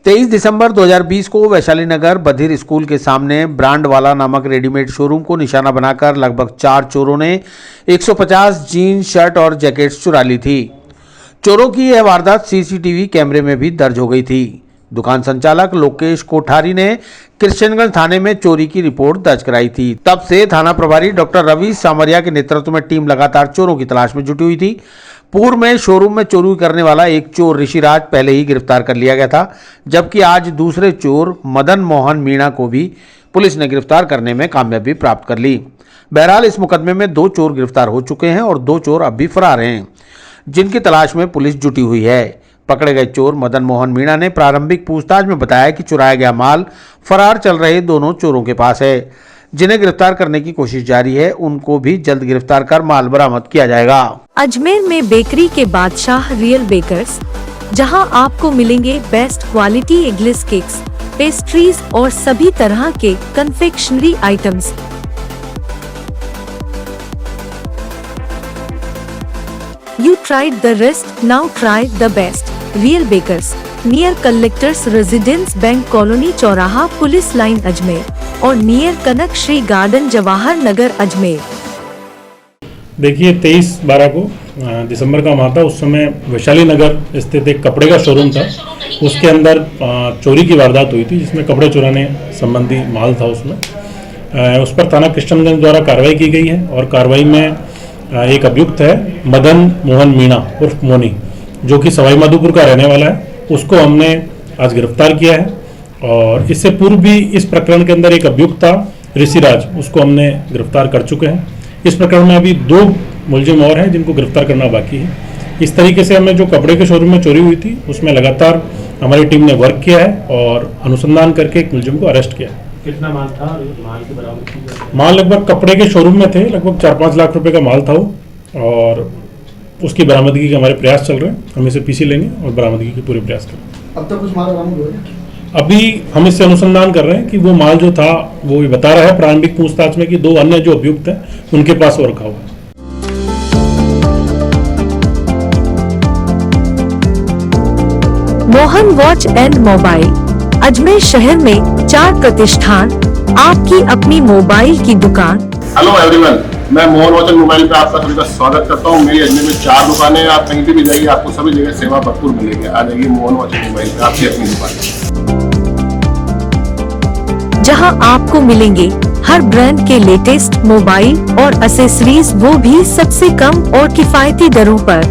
C: 23 दिसंबर 2020 को वैशाली नगर बधिर स्कूल के सामने ब्रांड वाला नामक रेडीमेड शोरूम को निशाना बनाकर लगभग 4 चोरों ने 150 जीन, शर्ट और जैकेट्स चुरा ली थी। चोरों की यह वारदात सीसीटीवी कैमरे में भी दर्ज हो गई थी। दुकान संचालक लोकेश कोठारी ने कृष्णगंज थाने में चोरी की रिपोर्ट दर्ज कराई थी। तब से थाना प्रभारी डॉक्टर रवि सामरिया के नेतृत्व में टीम लगातार चोरों की तलाश में जुटी हुई थी। पूर्व में शोरूम में चोरी करने वाला एक चोर ऋषिराज पहले ही गिरफ्तार कर लिया गया था, जबकि आज दूसरे चोर मदन मोहन मीणा को भी पुलिस ने गिरफ्तार करने में कामयाबी प्राप्त कर ली। बहरहाल इस मुकदमे में 2 चोर गिरफ्तार हो चुके हैं और 2 चोर अब भी फरार हैं, जिनकी तलाश में पुलिस जुटी हुई है। पकड़े गए चोर मदन मोहन मीणा ने प्रारंभिक पूछताछ में बताया कि चुराया गया माल फरार चल रहे दोनों चोरों के पास है, जिन्हें गिरफ्तार करने की कोशिश जारी है। उनको भी जल्द गिरफ्तार कर माल बरामद किया जाएगा।
A: अजमेर में बेकरी के बादशाह रियल बेकर्स, जहां आपको मिलेंगे best quality eggless cakes, pastries और सभी तरह के confectionery items. You tried the rest, now try the best. Real Bakers, near Collectors Residence Bank Colony चौराहा पुलिस लाइन अजमेर और नियर कनक श्री गार्डन जवाहर नगर अजमेर।
K: देखिए 23/12 को दिसंबर का माह था। उस समय वैशाली नगर स्थित एक कपड़े का शोरूम था, उसके अंदर चोरी की वारदात हुई थी, जिसमें कपड़े चुराने संबंधी माल था। उसमें उस पर थाना कृष्णगंज द्वारा कार्रवाई की गई है और कार्रवाई में एक अभियुक्त है मदन मोहन मीणा उर्फ मोनी, जो कि सवाई माधोपुर का रहने वाला है। उसको हमने आज गिरफ्तार किया है और इससे पूर्व भी इस प्रकरण के अंदर एक अभियुक्त था ऋषिराज, उसको हमने गिरफ्तार कर चुके हैं। इस प्रकरण में अभी 2 मुलजिम और हैं जिनको गिरफ्तार करना बाकी है। इस तरीके से हमें जो कपड़े के शोरूम में चोरी हुई थी उसमें लगातार हमारी टीम ने वर्क किया है और अनुसंधान करके एक मुलजिम को अरेस्ट किया है।
B: कितना माल था? माल की बरामदगी?
K: माल लगभग कपड़े के शोरूम में थे, लगभग 4-5 लाख रुपए का माल था वो, और उसकी बरामदगी के हमारे प्रयास चल रहे हैं। हम इसे पीसी लेंगे और बरामदगी के पूरे प्रयास करेंगे।
J: अब तक कुछ माल बरामद हुआ?
K: अभी हम इससे अनुसंधान कर रहे हैं कि वो माल जो था वो भी बता रहा है प्रारंभिक पूछताछ में कि 2 अन्य जो अभियुक्त हैं उनके पास वो रखा हुआ है।
A: Mohan watch and mobile, Ajmer शहर में 4 प्रतिष्ठान, आपकी अपनी मोबाइल की दुकान।
I: हेलो एवरीवन, मैं मोहन वॉच एंड मोबाइल पे आपका सभी का स्वागत करता हूँ। मेरी अजमेर में 4 दुकानें हैं। आप कहीं भी जाइए, आपको सभी जगह सेवा भरपूर मिलेगी। आ जाइए मोहन वॉच एंड मोबाइल पे, आपकी अपनी दुकान,
A: जहां आपको मिलेंगे हर ब्रांड के लेटेस्ट मोबाइल और एसेसरीज, वो भी सबसे कम और किफायती दरों पर।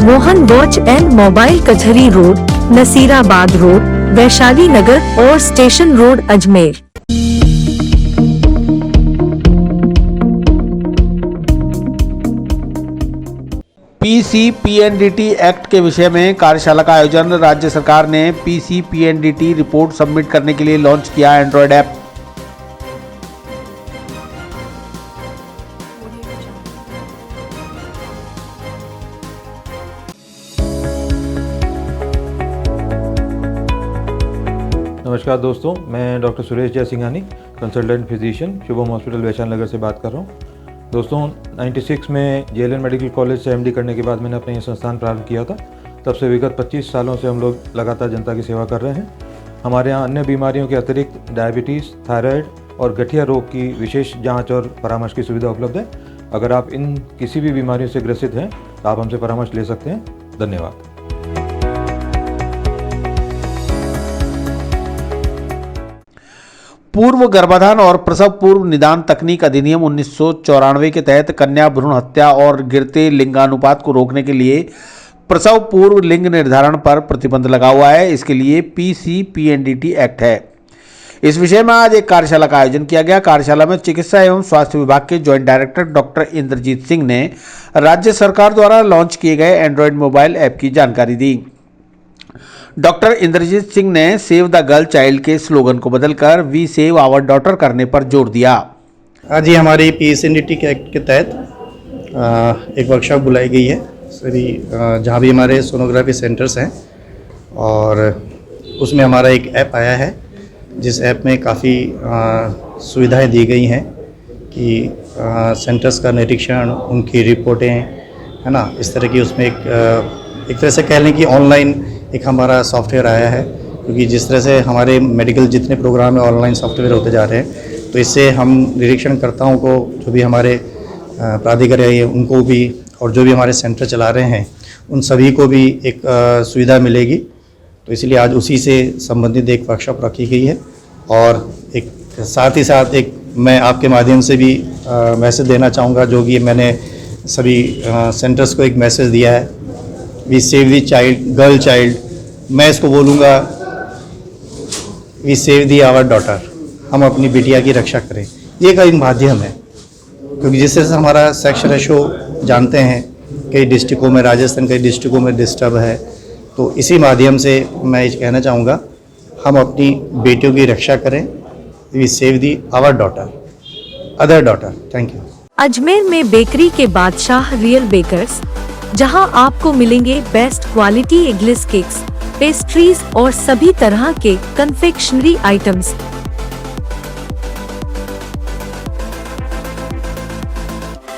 A: मोहन वॉच एंड मोबाइल, कचहरी रोड, नसीराबाद रोड, वैशाली नगर और station road Ajmer.
C: PCPNDT act के विषय में कार्यशाला का आयोजन। राज्य सरकार ने पीसीपीएनडीटी रिपोर्ट सबमिट करने के लिए लॉन्च किया एंड्रॉयड ऐप।
D: नमस्कार दोस्तों, मैं doctor Suresh Jaisinghani, consultant physician, Shubham hospital Vaishali Nagar से बात कर रहा हूँ। दोस्तों 96 में जेएलएन मेडिकल कॉलेज से एमडी करने के बाद मैंने अपना ये संस्थान प्रारंभ किया था। तब से विगत 25 सालों से हम लोग लगातार जनता की सेवा कर रहे हैं। हमारे यहाँ अन्य बीमारियों के अतिरिक्त डायबिटीज़, थायराइड और गठिया रोग की विशेष जांच और परामर्श की सुविधा उपलब्ध है। अगर आप इन किसी भी बीमारियों से ग्रसित हैं तो आप हमसे परामर्श ले सकते हैं। धन्यवाद।
C: पूर्व गर्भाधान और प्रसव पूर्व निदान तकनीक अधिनियम 1994 के तहत कन्या भ्रूण हत्या और गिरते लिंगानुपात को रोकने के लिए प्रसव पूर्व लिंग निर्धारण पर प्रतिबंध लगा हुआ है। इसके लिए PCPNDT एक्ट है। इस विषय में आज एक कार्यशाला का आयोजन किया गया। कार्यशाला में चिकित्सा एवं स्वास्थ्य विभाग के joint director doctor Indrajit Singh ने राज्य सरकार द्वारा लॉन्च किए गए एंड्रॉयड मोबाइल ऐप की जानकारी दी। डॉक्टर इंद्रजीत सिंह ने सेव द गर्ल चाइल्ड के स्लोगन को बदलकर वी सेव आवर डॉटर करने पर जोर दिया।
H: आज ही हमारी PCNDT के एक्ट के तहत एक वर्कशॉप बुलाई गई है सभी जहाँ भी हमारे सोनोग्राफी सेंटर्स हैं, और उसमें हमारा एक ऐप आया है जिस ऐप में काफ़ी सुविधाएं दी गई हैं कि सेंटर्स का निरीक्षण, उनकी रिपोर्टें, है ना, इस तरह की उसमें एक तरह से कह लें कि ऑनलाइन एक हमारा सॉफ्टवेयर आया है, क्योंकि जिस तरह से हमारे मेडिकल जितने प्रोग्राम है ऑनलाइन सॉफ्टवेयर होते जा रहे हैं, तो इससे हम निरीक्षणकर्ताओं को, जो भी हमारे प्राधिकारी हैं उनको भी, और जो भी हमारे सेंटर चला रहे हैं उन सभी को भी एक सुविधा मिलेगी। तो इसलिए आज उसी से संबंधित एक वर्कशॉप रखी गई है, और एक साथ ही साथ एक मैं आपके माध्यम से भी मैसेज देना चाहूँगा, जो कि मैंने सभी सेंटर्स को एक मैसेज दिया है, we save the child, girl child. मैं इसको बोलूँगा we save the our daughter, हम अपनी बिटिया की रक्षा करें। ये का एक माध्यम है, क्योंकि जिस तरह से हमारा सेक्स रेशो जानते हैं कई डिस्ट्रिक्टों में, राजस्थान कई डिस्ट्रिक्टों में डिस्टर्ब है, तो इसी माध्यम से मैं ये कहना चाहूँगा हम अपनी बेटियों की रक्षा करें, we save the our daughter, other daughter. Thank you.
A: Ajmer में बेकरी के बादशाह रियल बेकर्स, जहां आपको मिलेंगे best quality eggless cakes, pastries और सभी तरह के confectionery items.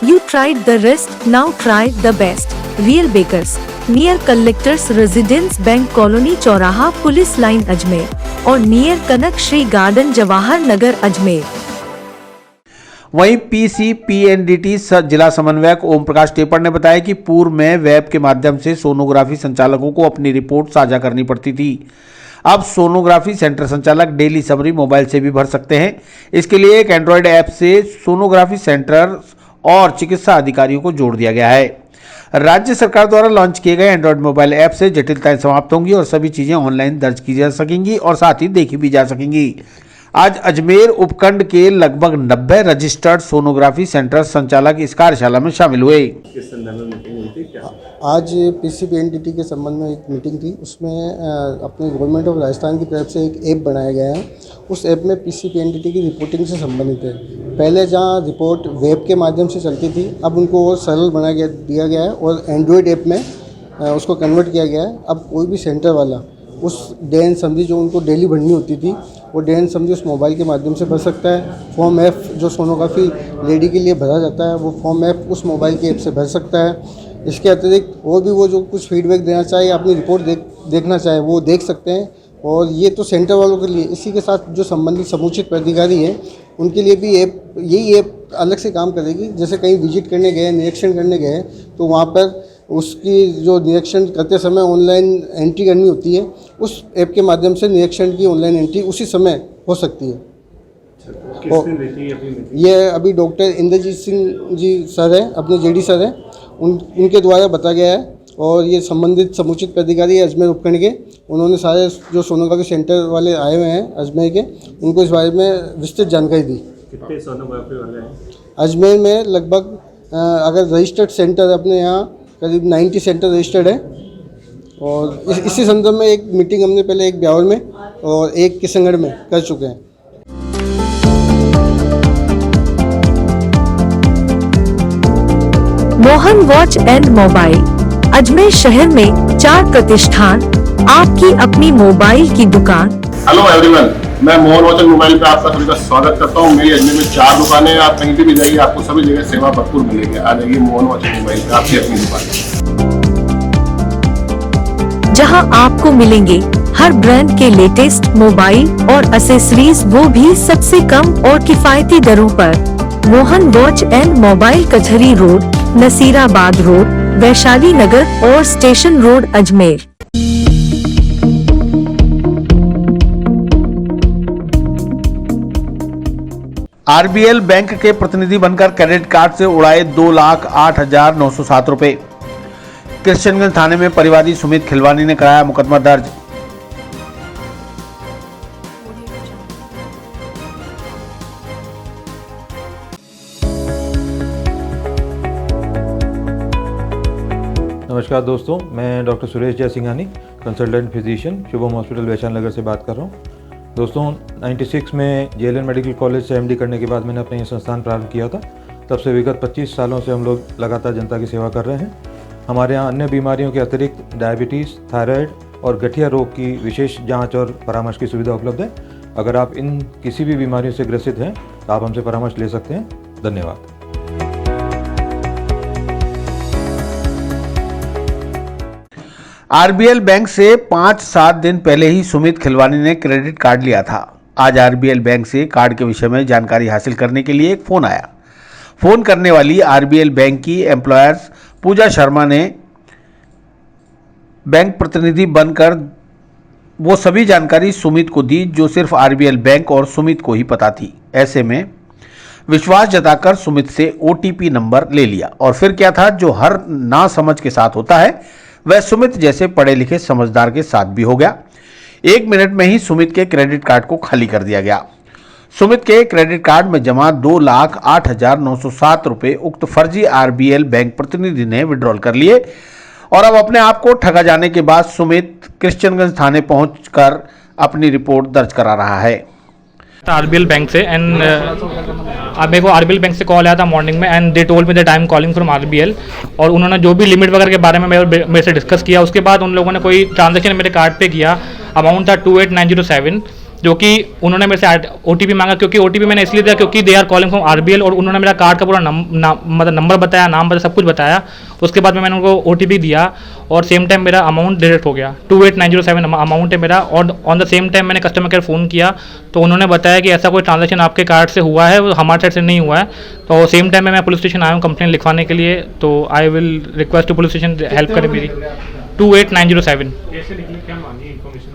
A: You tried the rest, now try the best. Real Bakers, near Collectors Residence Bank Colony चौराहा पुलिस लाइन अजमेर और नियर कनक श्री गार्डन जवाहर नगर अजमेर।
C: वहीं PCPNDT जिला समन्वयक ओम प्रकाश टेपड़ ने बताया कि पूर्व में वेब के माध्यम से सोनोग्राफी संचालकों को अपनी रिपोर्ट साझा करनी पड़ती थी। अब सोनोग्राफी सेंटर संचालक डेली समरी मोबाइल से भी भर सकते हैं। इसके लिए एक एंड्रॉयड ऐप से सोनोग्राफी सेंटर और चिकित्सा अधिकारियों को जोड़ दिया गया है। राज्य सरकार द्वारा लॉन्च किए गए एंड्रॉयड मोबाइल ऐप से जटिलताएं समाप्त होंगी और सभी चीजें ऑनलाइन दर्ज की जा सकेंगी और साथ ही देखी भी जा सकेंगी। आज अजमेर उपखंड के लगभग 90 रजिस्टर्ड सोनोग्राफी सेंटर संचालक इस कार्यशाला में शामिल हुए।
B: किस संदर्भ में मीटिंग हुई थी? क्या
V: आज PCPNDT के संबंध में एक मीटिंग थी, उसमें अपने गवर्नमेंट ऑफ राजस्थान की तरफ से एक ऐप बनाया गया है। उस ऐप में PCPNDT की रिपोर्टिंग से संबंधित है। पहले जहां रिपोर्ट वेब के माध्यम से चलती थी, अब उनको और सरल बना दिया गया है और एंड्रॉयड ऐप में उसको कन्वर्ट किया गया है। अब कोई भी सेंटर वाला उस डे समझी जो उनको डेली भरनी होती थी, वो डे समझी उस मोबाइल के माध्यम से भर सकता है। फॉर्म एफ जो सोनोग्राफी लेडी के लिए भरा जाता है, वो फॉर्म एफ उस मोबाइल के ऐप से भर सकता है। इसके अतिरिक्त और भी वो जो कुछ फीडबैक देना चाहे, अपनी रिपोर्ट देखना चाहे, वो देख सकते हैं। और ये तो सेंटर वालों के लिए, इसी के साथ जो संबंधित समुचित प्राधिकारी हैं उनके लिए भी यही ऐप अलग से काम करेगी। जैसे कहीं विजिट करने गए, निरीक्षण करने गए, तो वहाँ पर उसकी जो निरीक्षण करते समय ऑनलाइन एंट्री करनी होती है, उस ऐप के माध्यम से निरीक्षण की ऑनलाइन एंट्री उसी समय हो सकती है। ये अभी डॉक्टर इंद्रजीत सिंह जी सर हैं, अपने JD सर हैं, उनके द्वारा बताया गया है। और ये संबंधित समुचित प्राधिकारी अजमेर उपखंड के, उन्होंने सारे जो सोनोग्राफी सेंटर वाले आए हुए हैं अजमेर के, उनको इस बारे में विस्तृत जानकारी दी।
B: कितने सोनोग्राफी वाले हैं
V: अजमेर में? लगभग अगर रजिस्टर्ड सेंटर अपने यहाँ करीब 90 सेंटर रजिस्टर्ड है। और इसी संदर्भ में एक मीटिंग हमने पहले एक ब्यावर में और एक किशनगढ़ में कर चुके हैं।
A: Mohan watch and mobile, Ajmer शहर में 4 प्रतिष्ठान, आपकी अपनी मोबाइल की दुकान।
I: हेलो एवरीवन, मैं मोहन वॉच एंड मोबाइल पे आप सभी का स्वागत करता हूँ। मेरी अजमेर में 4 दुकानें हैं। आप कहीं भी जाइए, आपको सभी जगह सेवा भरपूर मिलेगी। आ जाइए मोहन वॉच एंड मोबाइल पे, आपकी अपनी दुकान,
A: जहां आपको मिलेंगे हर ब्रांड के लेटेस्ट मोबाइल और एसेसरीज, वो भी सबसे कम और किफायती दरों पर। मोहन वॉच एंड मोबाइल, कचहरी रोड, नसीराबाद रोड, वैशाली नगर और station road, Ajmer.
C: RBL bank के प्रतिनिधि बनकर क्रेडिट कार्ड से उड़ाए 2,08,907 रुपए। कृष्णगंज थाने में परिवादी सुमित खिलवानी ने कराया मुकदमा दर्ज।
D: नमस्कार दोस्तों, मैं doctor Suresh Jaisinghani, consultant physician, Shubham hospital Vaishali Nagar से बात कर रहा हूँ। दोस्तों 96 में जेएलएन मेडिकल कॉलेज से एमडी करने के बाद मैंने अपना ये संस्थान प्रारंभ किया था। तब से विगत 25 सालों से हम लोग लगातार जनता की सेवा कर रहे हैं। हमारे यहाँ अन्य बीमारियों के अतिरिक्त डायबिटीज़, थायराइड और गठिया रोग की विशेष जाँच और परामर्श की सुविधा उपलब्ध है। अगर आप इन किसी भी बीमारियों से ग्रसित हैं तो आप हमसे परामर्श ले सकते हैं। धन्यवाद।
C: आरबीएल बैंक से 5-7 दिन पहले ही सुमित खिलवानी ने क्रेडिट कार्ड लिया था। आज आरबीएल बैंक से कार्ड के विषय में जानकारी हासिल करने के लिए एक फ़ोन आया। फ़ोन करने वाली आरबीएल बैंक की एम्प्लॉयर्स पूजा शर्मा ने बैंक प्रतिनिधि बनकर वो सभी जानकारी सुमित को दी जो सिर्फ आरबीएल बैंक और सुमित को ही पता थी। ऐसे में विश्वास जताकर सुमित से ओटीपी नंबर ले लिया और फिर क्या था जो हर ना समझ के साथ होता है वह सुमित जैसे पढ़े लिखे समझदार के साथ भी हो गया। 1 मिनट में ही सुमित के क्रेडिट कार्ड को खाली कर दिया गया। सुमित के क्रेडिट कार्ड में जमा 2,08,907 रुपए उक्त फर्जी आरबीएल बैंक प्रतिनिधि ने विड्रॉल कर लिए और अब अपने आप को ठगा जाने के बाद सुमित कृष्णगंज थाने पहुंचकर अपनी रिपोर्ट दर्ज करा रहा है।
F: आरबीएल बैंक से एंड अब मेरे को आरबीएल बैंक से कॉल आया था मॉर्निंग में and they told me that I am calling from RBL और उन्होंने जो भी लिमिट वगैरह के बारे में मेरे से डिस्कस किया। उसके बाद उन लोगों ने कोई ट्रांजैक्शन मेरे कार्ड पे किया। अमाउंट था 28,907 जो कि उन्होंने मेरे से ओटीपी मांगा, क्योंकि ओटीपी मैंने इसलिए दिया क्योंकि they are calling from RBL और उन्होंने मेरा कार्ड का पूरा मतलब नंबर बताया, नाम बताया, सब कुछ बताया। उसके बाद में मैंने उनको ओटीपी दिया और सेम टाइम मेरा अमाउंट डिडक्ट हो गया। 28,907 अमाउंट है मेरा और ऑन द सेम टाइम मैंने कस्टमर केयर फ़ोन किया तो उन्होंने बताया कि ऐसा कोई ट्रांजेक्शन आपके कार्ड से हुआ है, वो हमारे साइड से नहीं हुआ है। तो सेम टाइम में मैं पुलिस स्टेशन आया हूँ कंप्लेंट लिखवाने के लिए। तो I will request to police station help करें मेरी। 28,907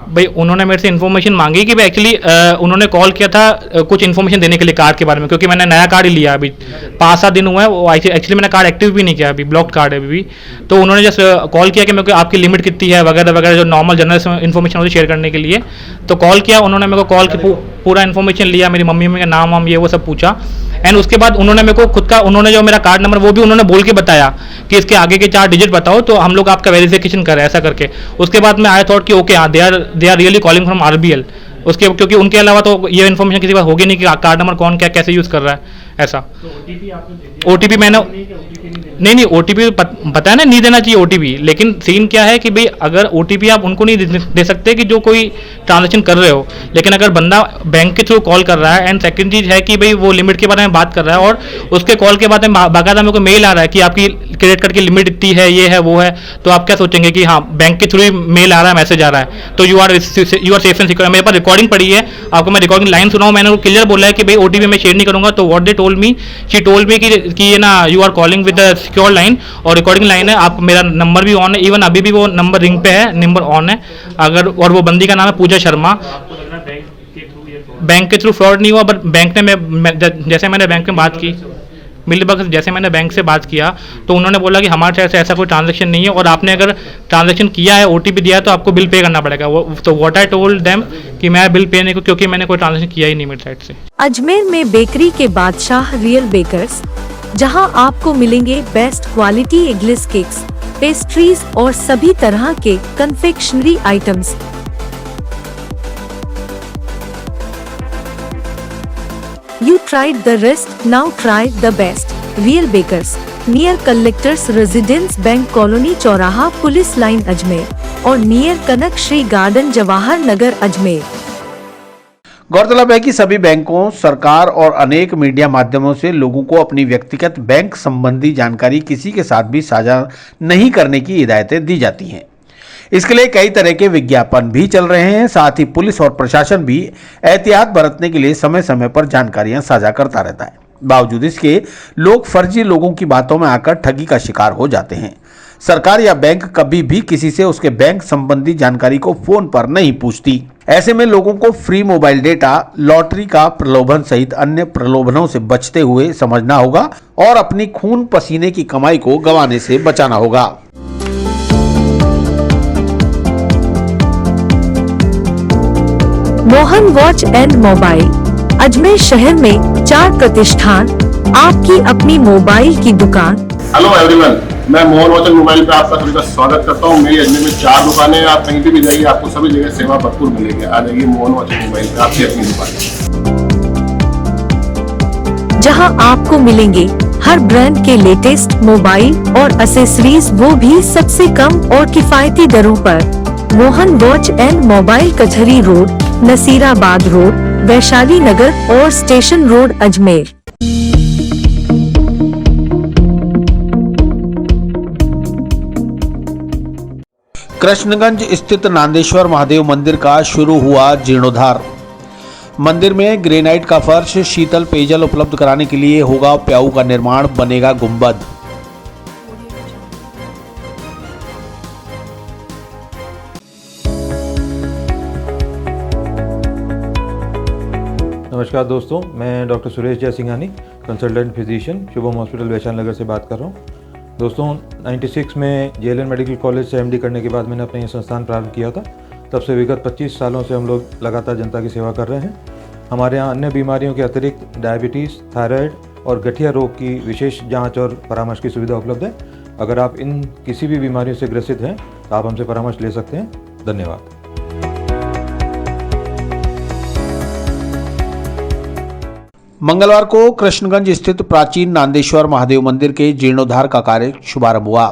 F: भाई उन्होंने मेरे से इन्फॉर्मेशन मांगी कि भाई एक्चुअली उन्होंने कॉल किया था कुछ इन्फॉर्मेशन देने के लिए कार्ड के बारे में, क्योंकि मैंने नया कार्ड ही लिया अभी 5-7 दिन हुए हैं। वो एक्चुअली मैंने कार्ड एक्टिव भी नहीं किया, अभी ब्लॉक्ड कार्ड है अभी भी। तो उन्होंने जस्ट कॉल किया कि मेरे को आपकी लिमिट कितनी है वगैरह वगैरह जो नॉर्मल जनरल इन्फॉर्मेशन होती है शेयर करने के लिए। तो कॉल किया उन्होंने, मेरे को कॉल की पूरा इन्फॉर्मेशन लिया, मेरी मम्मी का नाम वाम ये वो सब पूछा एंड उसके बाद उन्होंने मेरे को खुद का उन्होंने जो मेरा कार्ड नंबर वो भी उन्होंने बोल के बताया कि इसके आगे के 4 डिजिट बताओ तो हम लोग आपका वेरिफिकेशन करें ऐसा करके। उसके बाद में आई थॉट कि ओके हाँ they are really calling from RBL. उसके क्योंकि उनके अलावा तो ये इन्फॉर्मेशन किसी बात होगी नहीं कि कार्ड नंबर कौन क्या कैसे यूज़ कर रहा है ऐसा। ओटीपी मैंने नहीं ओटीपी बताया ना, नहीं देना चाहिए ओटीपी। लेकिन सीन क्या है कि भाई अगर ओटीपी आप उनको नहीं दे सकते कि जो कोई ट्रांजैक्शन कर रहे हो, लेकिन अगर बंदा बैंक के थ्रू कॉल कर रहा है एंड सेकंड चीज़ है कि भाई वो लिमिट के बारे में बात कर रहा है और उसके कॉल के बाद में बाकायदा मेरे को मेल आ रहा है कि आपकी क्रेडिट कार्ड की लिमिट इतनी है, ये है वो है, तो आप क्या सोचेंगे कि हाँ बैंक के थ्रू मेल आ रहा है, मैसेज आ रहा है, तो you are safe and secure. मेरे पास रिकॉर्डिंग पड़ी है, आपको मैं रिकॉर्डिंग लाइन सुनाऊँ। मैंने क्लियर बोला है कि भाई ओटीपी मैं शेयर नहीं करूँगा। तो what they told me, she told me कि ये ना you are calling with the secure line और रिकॉर्डिंग लाइन है, आप मेरा नंबर भी ऑन है, इवन अभी भी वो नंबर रिंग पे है, नंबर ऑन है अगर। और वो बंदी का नाम है पूजा शर्मा। बैंक के थ्रू फ्रॉड नहीं हुआ, बट बैंक ने जैसे मैंने बैंक में बात की मिलबग जैसे मैंने बैंक से बात किया तो उन्होंने बोला कि हमारे साइड से ऐसा कोई ट्रांजैक्शन नहीं है और आपने अगर ट्रांजैक्शन किया है ओटीपी दिया है तो आपको बिल पे करना पड़ेगा। तो व्हाट आई टोल्ड देम कि मैं बिल पे नहीं करूँ क्योंकि मैंने कोई ट्रांजैक्शन किया ही नहीं मेरी साइड से।
A: अजमेर में बेकरी के बादशाह रियल बेकर्स, जहां आपको मिलेंगे best quality eggless cakes, pastries और सभी तरह के confectionery items. You tried the rest, now try the best. Real Bakers, near Collectors Residence Bank Colony चौराहा पुलिस लाइन अजमेर और नियर कनक श्री गार्डन जवाहर नगर अजमेर।
C: गौरतलब है कि सभी बैंकों, सरकार और अनेक मीडिया माध्यमों से लोगों को अपनी व्यक्तिगत बैंक संबंधी जानकारी किसी के साथ भी साझा नहीं करने की हिदायतें दी जाती हैं। इसके लिए कई तरह के विज्ञापन भी चल रहे हैं। साथ ही पुलिस और प्रशासन भी एहतियात बरतने के लिए समय समय पर जानकारियां साझा करता रहता है। बावजूद इसके लोग फर्जी लोगों की बातों में आकर ठगी का शिकार हो जाते हैं। सरकार या बैंक कभी भी किसी से उसके बैंक संबंधी जानकारी को फोन पर नहीं पूछती। ऐसे में लोगों को फ्री मोबाइल डेटा, लॉटरी का प्रलोभन सहित अन्य प्रलोभनों से बचते हुए समझना होगा और अपनी खून पसीने की कमाई को गंवाने से बचाना होगा।
A: Mohan watch and mobile, Ajmer शहर में 4 प्रतिष्ठान, आपकी अपनी मोबाइल की दुकान।
I: हेलो एवरीवन, मैं मोहन वॉच एंड मोबाइल पे आपका सभी का स्वागत करता हूँ। मेरी अजमेर में 4 दुकानें हैं। आप कहीं भी जाइए, आपको सभी जगह सेवा भरपूर मिलेगी। आ जाइए मोहन वॉच एंड मोबाइल पे, आपकी अपनी दुकान,
A: जहां आपको मिलेंगे हर ब्रांड के लेटेस्ट मोबाइल और एसेसरीज, वो भी सबसे कम और किफायती दरों पर। मोहन वॉच एंड मोबाइल, कचहरी रोड, नसीराबाद रोड, वैशाली नगर और स्टेशन रोड, अजमेर।
C: कृष्णगंज स्थित नांदेश्वर महादेव मंदिर का शुरू हुआ जीर्णोद्धार। मंदिर में ग्रेनाइट का फर्श, शीतल पेयजल उपलब्ध कराने के लिए होगा प्याऊ का निर्माण, बनेगा गुंबद।
D: नमस्कार दोस्तों, मैं doctor Suresh Jaisinghani, consultant physician, Shubham hospital Vaishali Nagar से बात कर रहा हूँ। दोस्तों 96 में जेएलएन मेडिकल कॉलेज से एमडी करने के बाद मैंने अपना ये संस्थान प्रारंभ किया था। तब से विगत 25 सालों से हम लोग लगातार जनता की सेवा कर रहे हैं। हमारे यहाँ अन्य बीमारियों के अतिरिक्त डायबिटीज़, थायराइड और गठिया रोग की विशेष जांच और परामर्श की सुविधा उपलब्ध है। अगर आप इन किसी भी बीमारियों से ग्रसित हैं तो आप हमसे परामर्श ले सकते हैं। धन्यवाद।
C: मंगलवार को कृष्णगंज स्थित प्राचीन नांदेश्वर महादेव मंदिर के जीर्णोद्धार का कार्य शुभारंभ हुआ।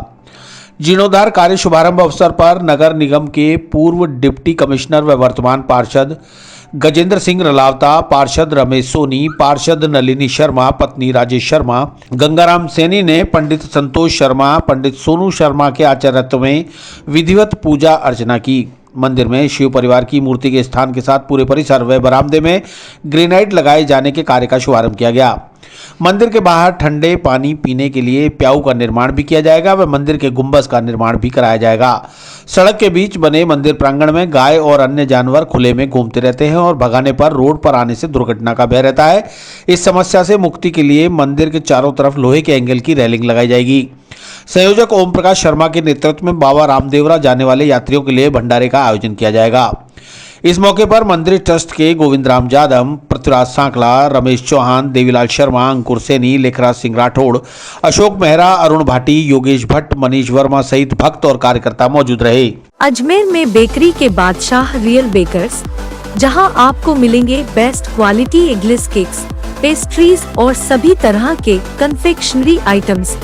C: जीर्णोद्धार कार्य शुभारंभ अवसर पर नगर निगम के पूर्व डिप्टी कमिश्नर व वर्तमान पार्षद गजेंद्र सिंह रलावता, पार्षद रमेश सोनी, पार्षद नलिनी शर्मा, पत्नी राजेश शर्मा, गंगाराम सैनी ने पंडित संतोष शर्मा, पंडित सोनू शर्मा के आचार्यत्व में विधिवत पूजा अर्चना की। मंदिर में शिव परिवार की मूर्ति के स्थान के साथ पूरे परिसर व बरामदे में ग्रेनाइट लगाए जाने के कार्य का शुभारंभ किया गया। मंदिर के बाहर ठंडे पानी पीने के लिए प्याऊ का निर्माण भी किया जाएगा व मंदिर के गुंबज का निर्माण भी कराया जाएगा। सड़क के बीच बने मंदिर प्रांगण में गाय और अन्य जानवर खुले में घूमते रहते हैं और भगाने पर रोड पर आने से दुर्घटना का भय रहता है। इस समस्या से मुक्ति के लिए मंदिर के चारों तरफ लोहे के एंगल की रेलिंग लगाई जाएगी। संयोजक ओम प्रकाश शर्मा के नेतृत्व में बाबा रामदेवरा जाने वाले यात्रियों के लिए भंडारे का आयोजन किया जाएगा। इस मौके पर मंदिर ट्रस्ट के गोविंद राम यादव, पृथ्वीराज सांकला, रमेश चौहान, देवीलाल शर्मा, अंकुर सैनी, लेखराज सिंह राठौड़, अशोक मेहरा, अरुण भाटी, योगेश भट्ट, मनीष वर्मा सहित भक्त और कार्यकर्ता मौजूद रहे।
A: अजमेर में बेकरी के बादशाह रियल बेकर्स, जहां आपको मिलेंगे best quality eggless cakes, pastries और सभी तरह के confectionery items.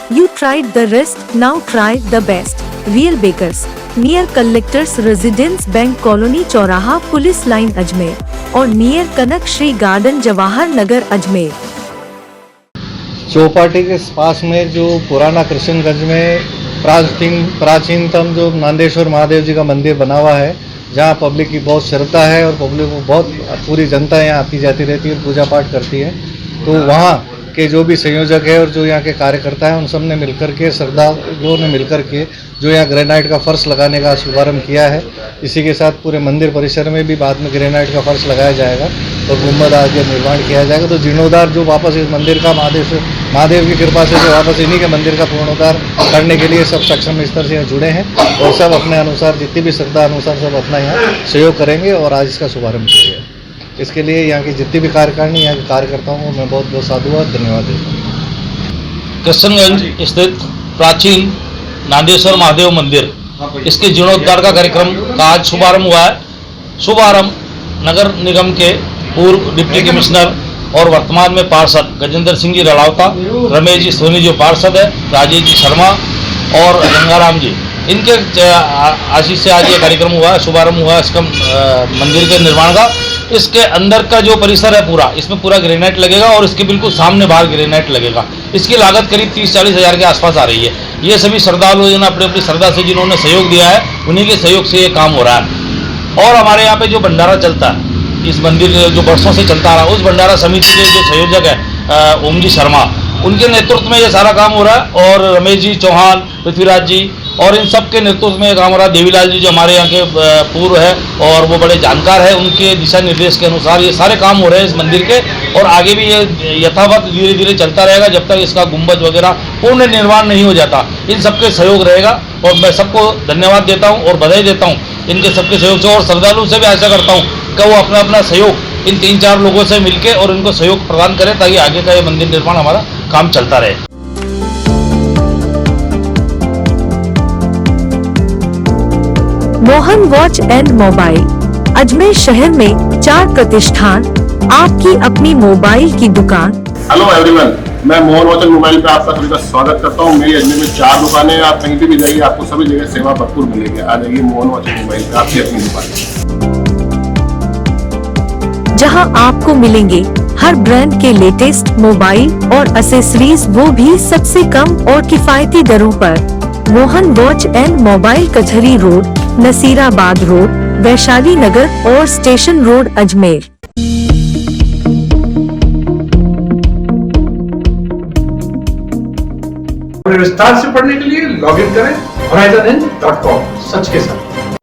A: You tried the rest, now try the best. Real Bakers, near Collectors Residence Bank Colony चौराहा पुलिस लाइन अजमेर और नियर कनक श्री गार्डन जवाहर नगर अजमेर।
V: चौपाटी के पास में जो पुराना कृष्णगंज में प्राचीनतम जो नांदेश्वर महादेव जी का मंदिर बना हुआ है, जहाँ पब्लिक की बहुत श्रद्धा है और पब्लिक को बहुत पूरी जनता यहाँ आती जाती रहती है, पूजा पाठ करती है। तो वहाँ के जो भी संयोजक है और जो यहाँ के कार्यकर्ता हैं, उन सब ने मिलकर के, श्रद्धालुओं ने मिलकर के जो यहाँ ग्रेनाइट का फर्श लगाने का शुभारंभ किया है। इसी के साथ पूरे मंदिर परिसर में भी बाद में ग्रेनाइट का फर्श लगाया जाएगा और गुंबद आदि का निर्माण किया जाएगा। तो जीर्णोद्धार जो वापस इस मंदिर का महादेव की कृपा से जो वापस इन्हीं के मंदिर का पूर्णोद्धार करने के लिए सब सक्षम स्तर से यहाँ जुड़े हैं और सब अपने अनुसार, जितनी भी श्रद्धा अनुसार सब अपना यहाँ सहयोग करेंगे और आज इसका शुभारंभ किया गया। इसके लिए यहाँ की जितनी भी कार्यकारिणी, यहाँ के कार्यकर्ताओं को मैं बहुत बहुत साधुवाद धन्यवाद देता हूँ।
L: कृष्णगंज स्थित प्राचीन नांदेश्वर महादेव मंदिर, इसके जीर्णोद्धार का कार्यक्रम का आज शुभारंभ हुआ है। शुभारंभ नगर निगम के पूर्व डिप्टी कमिश्नर और वर्तमान में पार्षद गजेंद्र सिंह जी रलावता, रमेश जी सोनी जो पार्षद है, राजेश जी शर्मा और गंगाराम जी, इनके आशीष से आज ये कार्यक्रम हुआ है, शुभारंभ हुआ है इसका मंदिर के निर्माण का। इसके अंदर का जो परिसर है पूरा, इसमें पूरा ग्रेनाइट लगेगा और इसके बिल्कुल सामने बाहर ग्रेनाइट लगेगा। इसकी लागत करीब 30-40 हज़ार के आसपास आ रही है। ये सभी श्रद्धालु ने अपनी अपनी श्रद्धा से जिन्होंने सहयोग दिया है, उन्हीं के सहयोग से ये काम हो रहा है। और हमारे यहाँ पे जो भंडारा चलता है, इस मंदिर जो वर्षों से चलता रहा, उस भंडारा समिति के जो संयोजक है ओम जी शर्मा, उनके नेतृत्व में ये सारा काम हो रहा है। और रमेश जी चौहान, पृथ्वीराज जी और इन सब के नेतृत्व में ये काम हो रहा है। देवीलाल जी जो हमारे यहाँ के पूर्व है और वो बड़े जानकार है, उनके दिशा निर्देश के अनुसार ये सारे काम हो रहे हैं इस मंदिर के। और आगे भी ये यथावत धीरे धीरे चलता रहेगा जब तक इसका गुंबज वगैरह पूर्ण निर्माण नहीं हो जाता। इन सबके सहयोग रहेगा और मैं सबको धन्यवाद देता हूँ और बधाई देता हूँ इनके सबके सहयोग से। और श्रद्धालु से भी आशा करता हूँ कि वो अपना अपना सहयोग इन 3-4 लोगों से मिलके और इनको सहयोग प्रदान करें ताकि आगे का ये मंदिर निर्माण हमारा काम चलता रहे।
A: Mohan watch and mobile Ajmer शहर में 4 प्रतिष्ठान, आपकी अपनी मोबाइल की दुकान।
I: हेलो एवरीवन, मैं मोहन वॉच एंड मोबाइल पे आपका सभी का स्वागत करता हूँ। मेरी अजमेर में 4 दुकानें हैं। आप कहीं भी जाइए आपको सभी जगह सेवा भरपूर मिलेगी। आ जाइए मोहन वॉच एंड मोबाइल पे, आपकी अपनी दुकान,
A: जहां आपको मिलेंगे हर ब्रांड के लेटेस्ट मोबाइल और एसेसरीज, वो भी सबसे कम और किफायती दरों पर। मोहन वॉच एंड मोबाइल कचहरी रोड, नसीराबाद रोड, वैशाली नगर और स्टेशन रोड, अजमेर।
P: विस्तार से पढ़ने के लिए लॉगिन करें horizonn.com, सच के साथ।